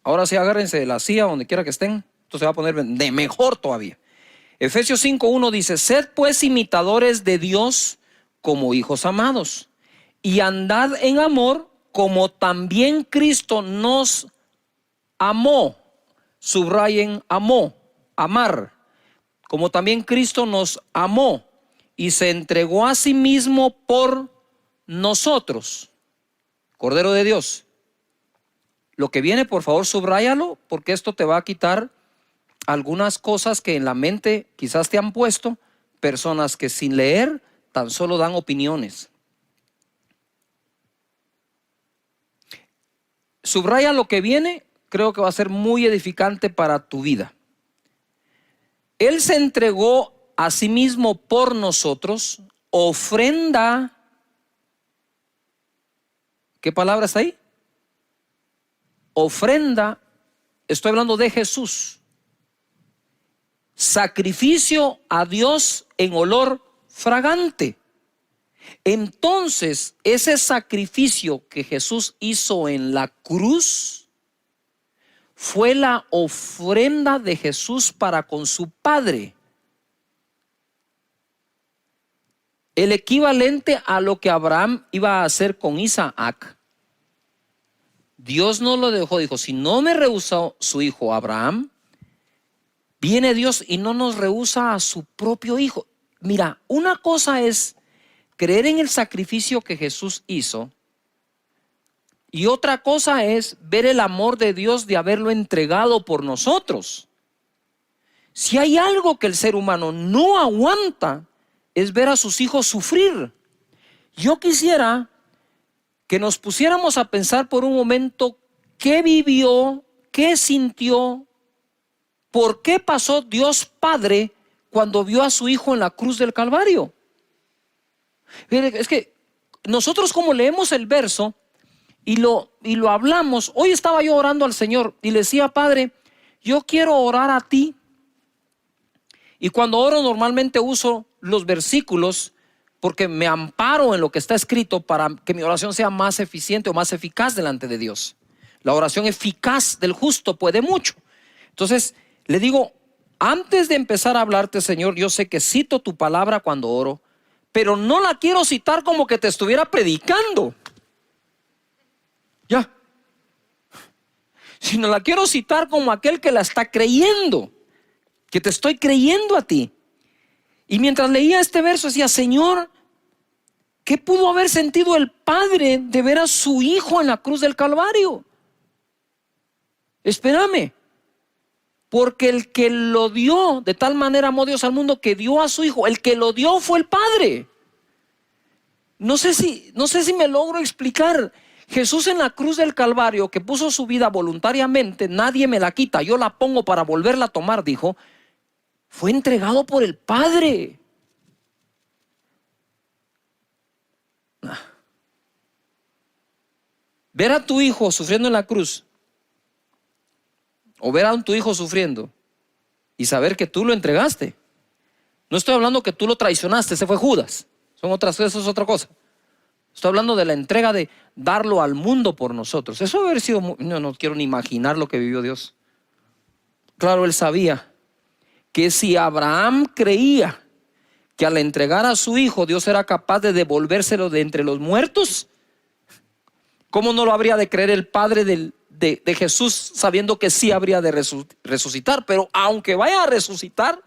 Ahora sí, agárrense de la silla donde quiera que estén. Esto se va a poner de mejor todavía. Efesios 5:1 dice, sed pues imitadores de Dios como hijos amados, y andad en amor como también Cristo nos amó. Subrayen amó, amar. Como también Cristo nos amó y se entregó a sí mismo por nosotros. Cordero de Dios. Lo que viene, por favor, subráyalo, porque esto te va a quitar algunas cosas que en la mente quizás te han puesto personas que sin leer tan solo dan opiniones. Subraya lo que viene, creo que va a ser muy edificante para tu vida. Él se entregó a sí mismo por nosotros, ofrenda ¿Qué palabra está ahí? Ofrenda. Estoy hablando de Jesús. Sacrificio a Dios en olor fragante. Entonces, ese sacrificio que Jesús hizo en la cruz fue la ofrenda de Jesús para con su Padre. El equivalente a lo que Abraham iba a hacer con Isaac. Dios no lo dejó, dijo, si no me rehusó su hijo Abraham, viene Dios y no nos rehúsa a su propio hijo. Mira, una cosa es creer en el sacrificio que Jesús hizo, y otra cosa es ver el amor de Dios de haberlo entregado por nosotros. Si hay algo que el ser humano no aguanta, es ver a sus hijos sufrir. Yo quisiera que nos pusiéramos a pensar por un momento qué vivió, qué sintió, por qué pasó Dios Padre cuando vio a su hijo en la cruz del Calvario. Es que nosotros, como leemos el verso y lo hablamos, hoy estaba yo orando al Señor y le decía, Padre, yo quiero orar a ti. Y cuando oro normalmente uso los versículos porque me amparo en lo que está escrito para que mi oración sea más eficiente o más eficaz delante de Dios. La oración eficaz del justo puede mucho. Entonces le digo, antes de empezar a hablarte, Señor, yo sé que cito tu palabra cuando oro, pero no la quiero citar como que te estuviera predicando. Ya. Sino la quiero citar como aquel que la está creyendo, que te estoy creyendo a ti. Y mientras leía este verso decía, Señor, ¿qué pudo haber sentido el Padre de ver a su hijo en la cruz del Calvario? Espérame, porque el que lo dio, de tal manera amó Dios al mundo que dio a su hijo, el que lo dio fue el Padre. No sé si me logro explicar. Jesús en la cruz del Calvario, que puso su vida voluntariamente, nadie me la quita, yo la pongo para volverla a tomar, dijo, fue entregado por el Padre. Ver a tu hijo sufriendo en la cruz, o ver a tu hijo sufriendo y saber que tú lo entregaste. No estoy hablando que tú lo traicionaste, ese fue Judas. Eso es otra cosa. Estoy hablando de la entrega de darlo al mundo por nosotros. Eso debe haber sido no quiero ni imaginar lo que vivió Dios. Claro, él sabía que si Abraham creía que al entregar a su hijo Dios era capaz de devolvérselo de entre los muertos, ¿cómo no lo habría de creer el Padre de Jesús, sabiendo que sí habría de resucitar? Pero aunque vaya a resucitar,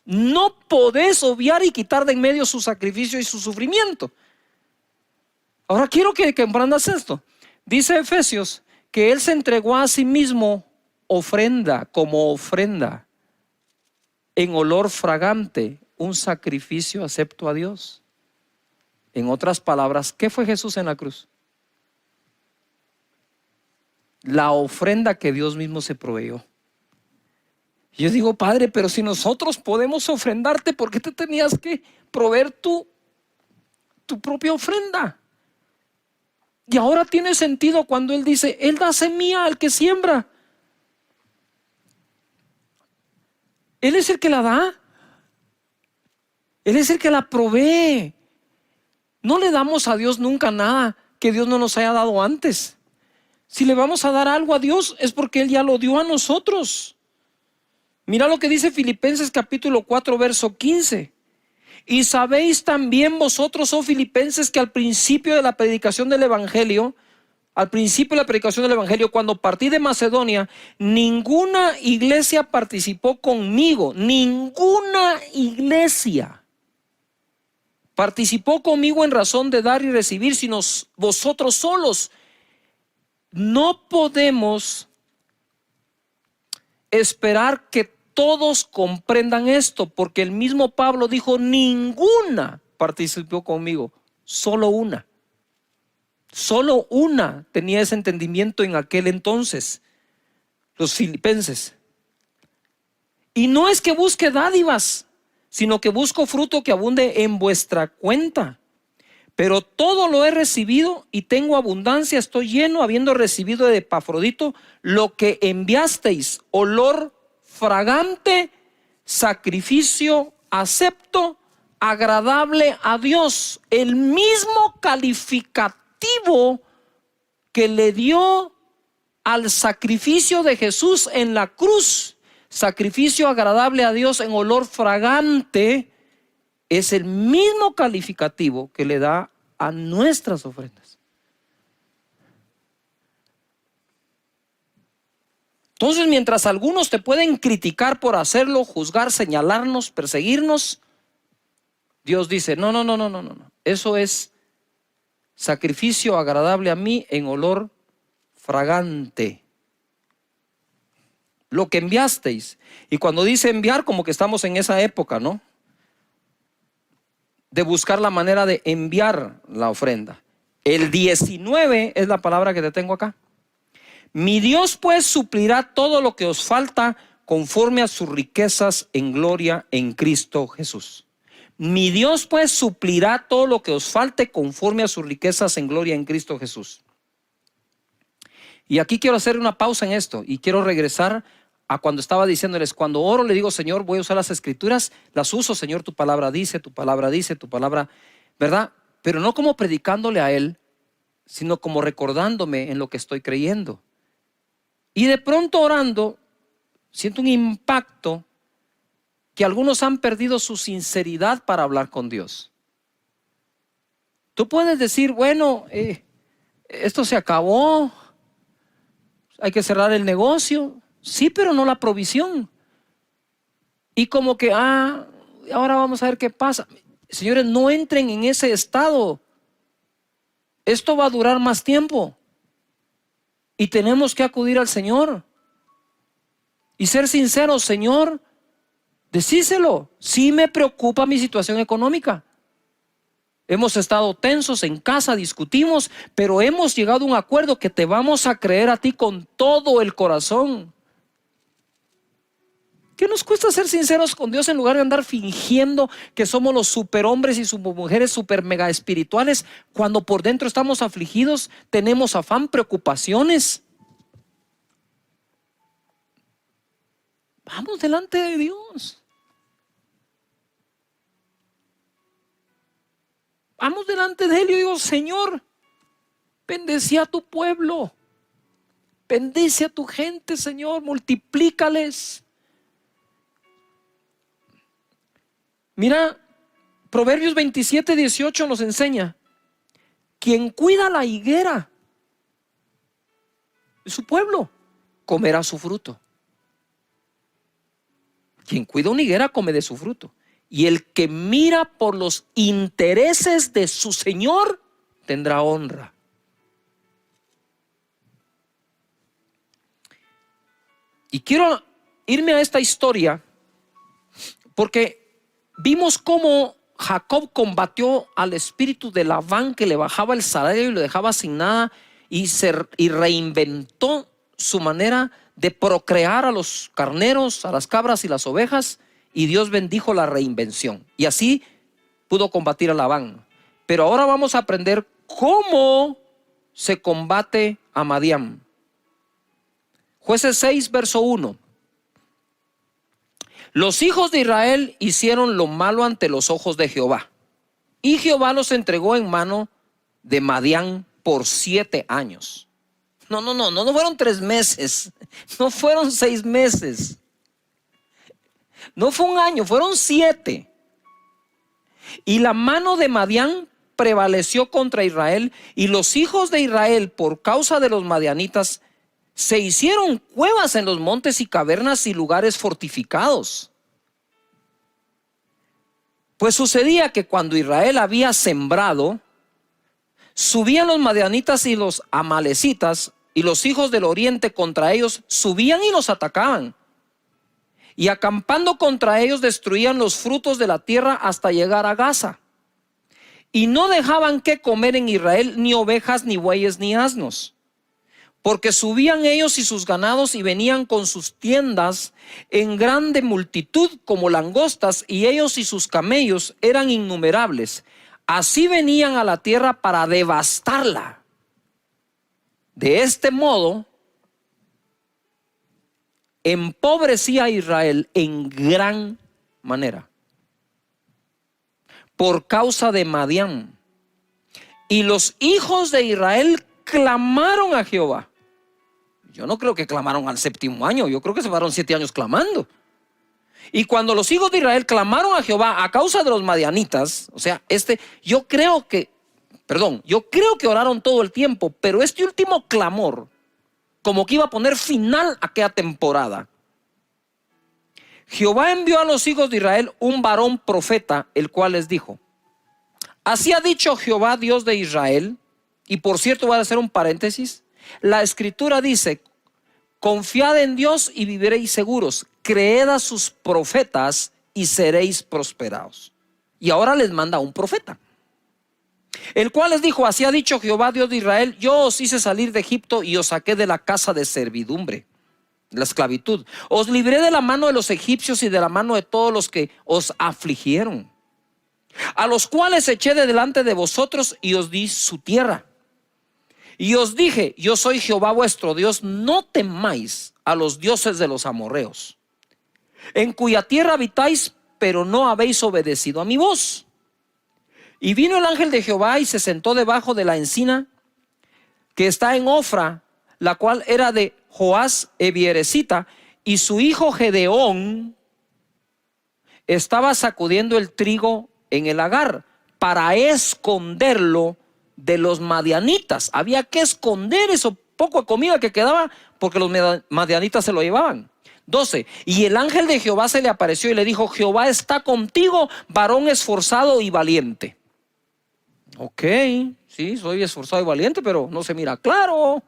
no podés obviar y quitar de en medio su sacrificio y su sufrimiento. Ahora quiero que comprendas esto. Dice Efesios que Él se entregó a sí mismo como ofrenda en olor fragante, un sacrificio acepto a Dios. En otras palabras, ¿qué fue Jesús en la cruz? La ofrenda que Dios mismo se proveyó. Yo digo, Padre, pero si nosotros podemos ofrendarte, ¿por qué te tenías que proveer tu propia ofrenda? Y ahora tiene sentido cuando Él dice, Él da semilla al que siembra. Él es el que la da. Él es el que la provee. No le damos a Dios nunca nada que Dios no nos haya dado antes. Si le vamos a dar algo a Dios es porque Él ya lo dio a nosotros. Mira lo que dice Filipenses capítulo 4 verso 15. Y sabéis también vosotros, oh Filipenses, que al principio de la predicación del Evangelio, cuando partí de Macedonia, ninguna iglesia participó conmigo, ninguna iglesia participó conmigo en razón de dar y recibir, sino vosotros solos. No podemos esperar que todos comprendan esto, porque el mismo Pablo dijo, ninguna participó conmigo, solo una. Solo una tenía ese entendimiento en aquel entonces, los filipenses. Y no es que busque dádivas, sino que busco fruto que abunde en vuestra cuenta. Pero todo lo he recibido y tengo abundancia, estoy lleno, habiendo recibido de Epafrodito lo que enviasteis, olor fragante, sacrificio acepto, agradable a Dios. El mismo calificativo que le dio al sacrificio de Jesús en la cruz, sacrificio agradable a Dios en olor fragante, es el mismo calificativo que le da a nuestras ofrendas. Entonces, mientras algunos te pueden criticar por hacerlo, juzgar, señalarnos, perseguirnos, Dios dice, no. Eso es sacrificio agradable a mí en olor fragante. Lo que enviasteis. Y cuando dice enviar, como que estamos en esa época, ¿no? De buscar la manera de enviar la ofrenda. El 19 es la palabra que te tengo acá. Mi Dios pues suplirá todo lo que os falta conforme a sus riquezas en gloria en Cristo Jesús. Mi Dios pues suplirá todo lo que os falte conforme a sus riquezas en gloria en Cristo Jesús. Y aquí quiero hacer una pausa en esto y quiero regresar a cuando estaba diciéndoles, cuando oro le digo, Señor, voy a usar las escrituras, las uso, Señor, tu palabra dice, tu palabra, ¿verdad? Pero no como predicándole a Él, sino como recordándome en lo que estoy creyendo. Y de pronto orando, siento un impacto que algunos han perdido su sinceridad para hablar con Dios. Tú puedes decir, bueno, esto se acabó, hay que cerrar el negocio. Sí, pero no la provisión. Y como que, ahora vamos a ver qué pasa. Señores, no entren en ese estado. Esto va a durar más tiempo. Y tenemos que acudir al Señor. Y ser sinceros, Señor, decíselo. Sí me preocupa mi situación económica. Hemos estado tensos en casa, discutimos, pero hemos llegado a un acuerdo que te vamos a creer a ti con todo el corazón. ¿Qué nos cuesta ser sinceros con Dios en lugar de andar fingiendo que somos los superhombres y supermujeres super mega espirituales cuando por dentro estamos afligidos, tenemos afán, preocupaciones? Vamos delante de Dios. Vamos delante de Él y yo digo, Señor, bendice a tu pueblo, bendice a tu gente, Señor, multiplícales. Mira, Proverbios 27:18 nos enseña, quien cuida la higuera de su pueblo, comerá su fruto. Quien cuida una higuera come de su fruto. Y el que mira por los intereses de su Señor tendrá honra. Y quiero irme a esta historia porque vimos cómo Jacob combatió al espíritu de Labán que le bajaba el salario y lo dejaba sin nada y reinventó su manera de procrear a los carneros, a las cabras y las ovejas, y Dios bendijo la reinvención. Y así pudo combatir a Labán. Pero ahora vamos a aprender cómo se combate a Madián. Jueces 6, verso 1. Los hijos de Israel hicieron lo malo ante los ojos de Jehová, y Jehová los entregó en mano de Madián por 7 años. No fueron 3 meses, no fueron 6 meses, no fue un año, fueron 7. Y la mano de Madián prevaleció contra Israel, y los hijos de Israel, por causa de los madianitas, se hicieron cuevas en los montes y cavernas y lugares fortificados. Pues sucedía que cuando Israel había sembrado, subían los madianitas y los amalecitas, y los hijos del oriente contra ellos subían y los atacaban. Y acampando contra ellos destruían los frutos de la tierra hasta llegar a Gaza. Y no dejaban que comer en Israel ni ovejas, ni bueyes, ni asnos. Porque subían ellos y sus ganados y venían con sus tiendas en grande multitud como langostas, y ellos y sus camellos eran innumerables. Así venían a la tierra para devastarla. De este modo, empobrecía a Israel en gran manera por causa de Madián. Y los hijos de Israel clamaron a Jehová. Yo no creo que clamaron al 7º año, yo creo que se pasaron 7 años clamando. Y cuando los hijos de Israel clamaron a Jehová a causa de los madianitas, o sea, yo creo que oraron todo el tiempo, pero este último clamor, como que iba a poner final a aquella temporada. Jehová envió a los hijos de Israel un varón profeta, el cual les dijo: así ha dicho Jehová, Dios de Israel. Y por cierto, voy a hacer un paréntesis. La escritura dice: confiad en Dios y viviréis seguros. Creed a sus profetas y seréis prosperados. Y ahora les manda un profeta, el cual les dijo: así ha dicho Jehová, Dios de Israel, yo os hice salir de Egipto y os saqué de la casa de servidumbre, la esclavitud. Os libré de la mano de los egipcios y de la mano de todos los que os afligieron, a los cuales eché de delante de vosotros y os di su tierra. Y os dije: yo soy Jehová vuestro Dios, no temáis a los dioses de los amorreos, en cuya tierra habitáis, pero no habéis obedecido a mi voz. Y vino el ángel de Jehová y se sentó debajo de la encina que está en Ofra, la cual era de Joás Ebieresita, y su hijo Gedeón estaba sacudiendo el trigo en el lagar para esconderlo de los madianitas. Había que esconder eso poco de comida que quedaba, porque los madianitas se lo llevaban. 12. Y el ángel de Jehová se le apareció y le dijo: Jehová está contigo, varón esforzado y valiente. Ok, sí, soy esforzado y valiente, pero no se mira claro.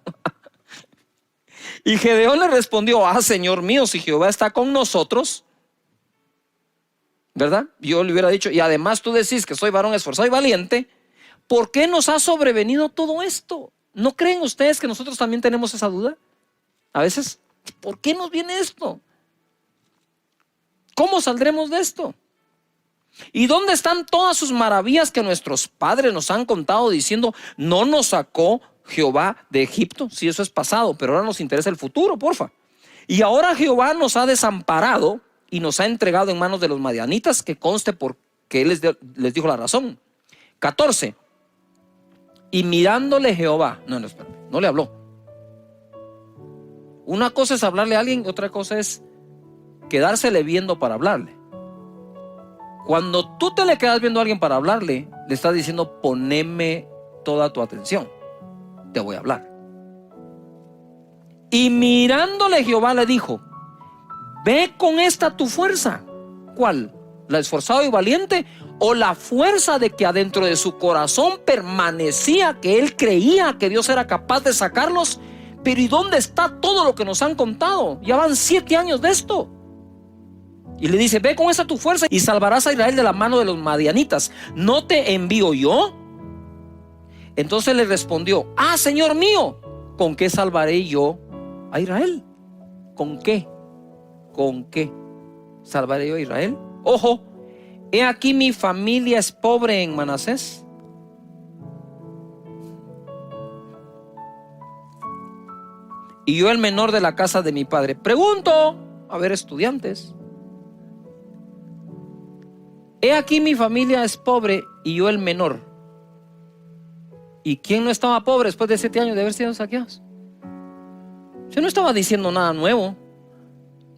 Y Gedeón le respondió: Señor mío, si Jehová está con nosotros, ¿verdad? Yo le hubiera dicho: y además tú decís que soy varón esforzado y valiente, ¿por qué nos ha sobrevenido todo esto? ¿No creen ustedes que nosotros también tenemos esa duda? A veces, ¿por qué nos viene esto? ¿Cómo saldremos de esto? ¿Y dónde están todas sus maravillas que nuestros padres nos han contado, diciendo: no nos sacó Jehová de Egipto? Si eso es pasado, pero ahora nos interesa el futuro, porfa. Y ahora Jehová nos ha desamparado y nos ha entregado en manos de los madianitas, que conste porque él les dijo la razón. 14. Y mirándole Jehová, no le habló. Una cosa es hablarle a alguien, otra cosa es quedársele viendo para hablarle. Cuando tú te le quedas viendo a alguien para hablarle, le estás diciendo: poneme toda tu atención, te voy a hablar. Y mirándole Jehová le dijo: ve con esta tu fuerza. ¿Cuál? ¿La esforzado y valiente? ¿O la fuerza de que adentro de su corazón permanecía que él creía que Dios era capaz de sacarlos? Pero ¿y dónde está todo lo que nos han contado? Ya van 7 años de esto. Y le dice: ve con esa tu fuerza y salvarás a Israel de la mano de los madianitas. ¿No te envío yo? Entonces le respondió: Señor mío, ¿con qué salvaré yo a Israel? ¿Con qué? ¿Con qué salvaré yo a Israel? Ojo, he aquí mi familia es pobre en Manasés. Y yo el menor de la casa de mi padre. Pregunto, a ver, estudiantes. He aquí mi familia es pobre y yo el menor. ¿Y quién no estaba pobre después de 7 años de haber sido saqueados? Yo no estaba diciendo nada nuevo,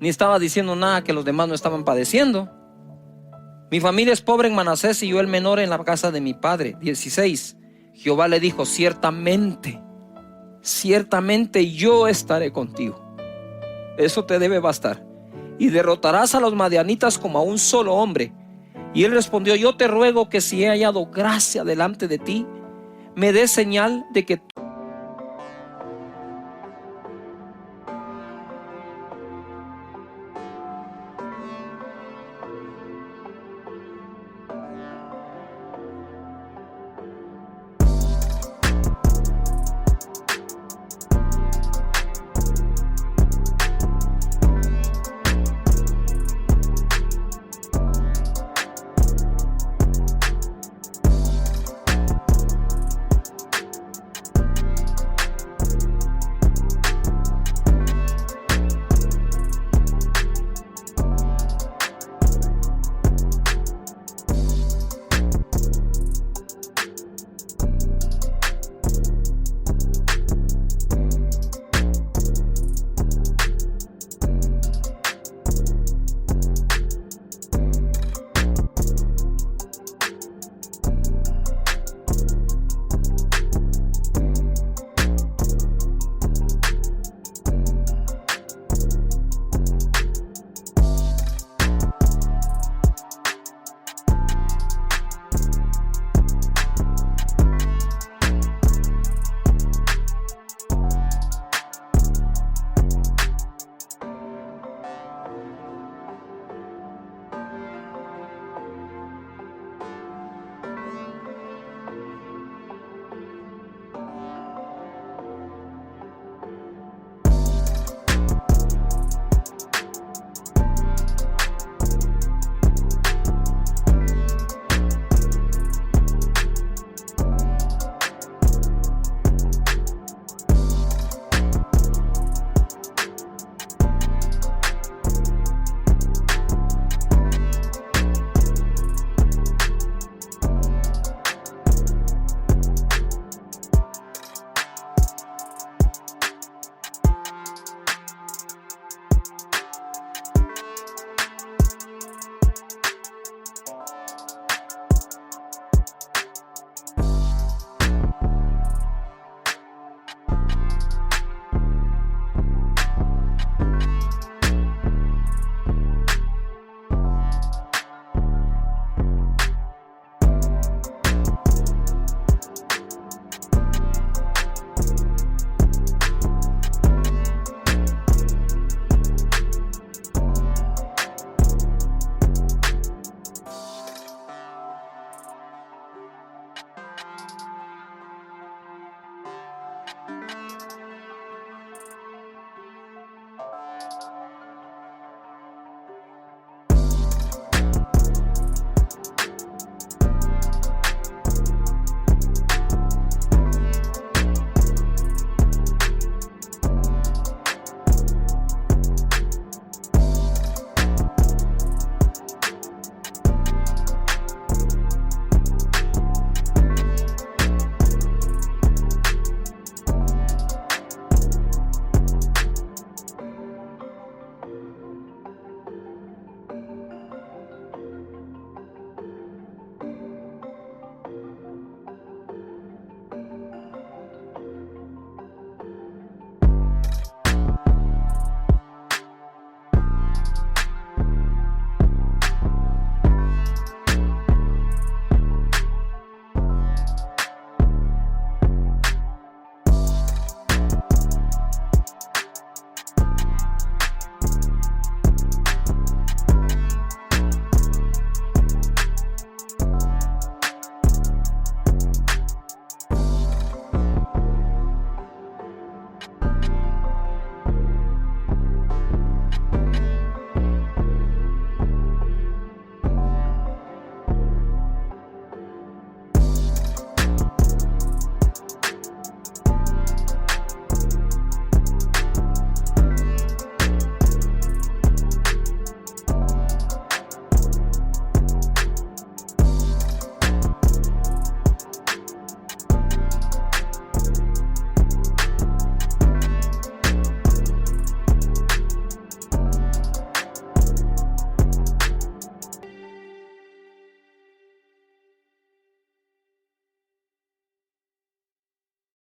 ni estaba diciendo nada que los demás no estaban padeciendo. Mi familia es pobre en Manasés y yo el menor en la casa de mi padre. 16. Jehová le dijo: ciertamente yo estaré contigo. Eso te debe bastar. Y derrotarás a los madianitas como a un solo hombre. Y él respondió: yo te ruego que si he hallado gracia delante de ti, me des señal de que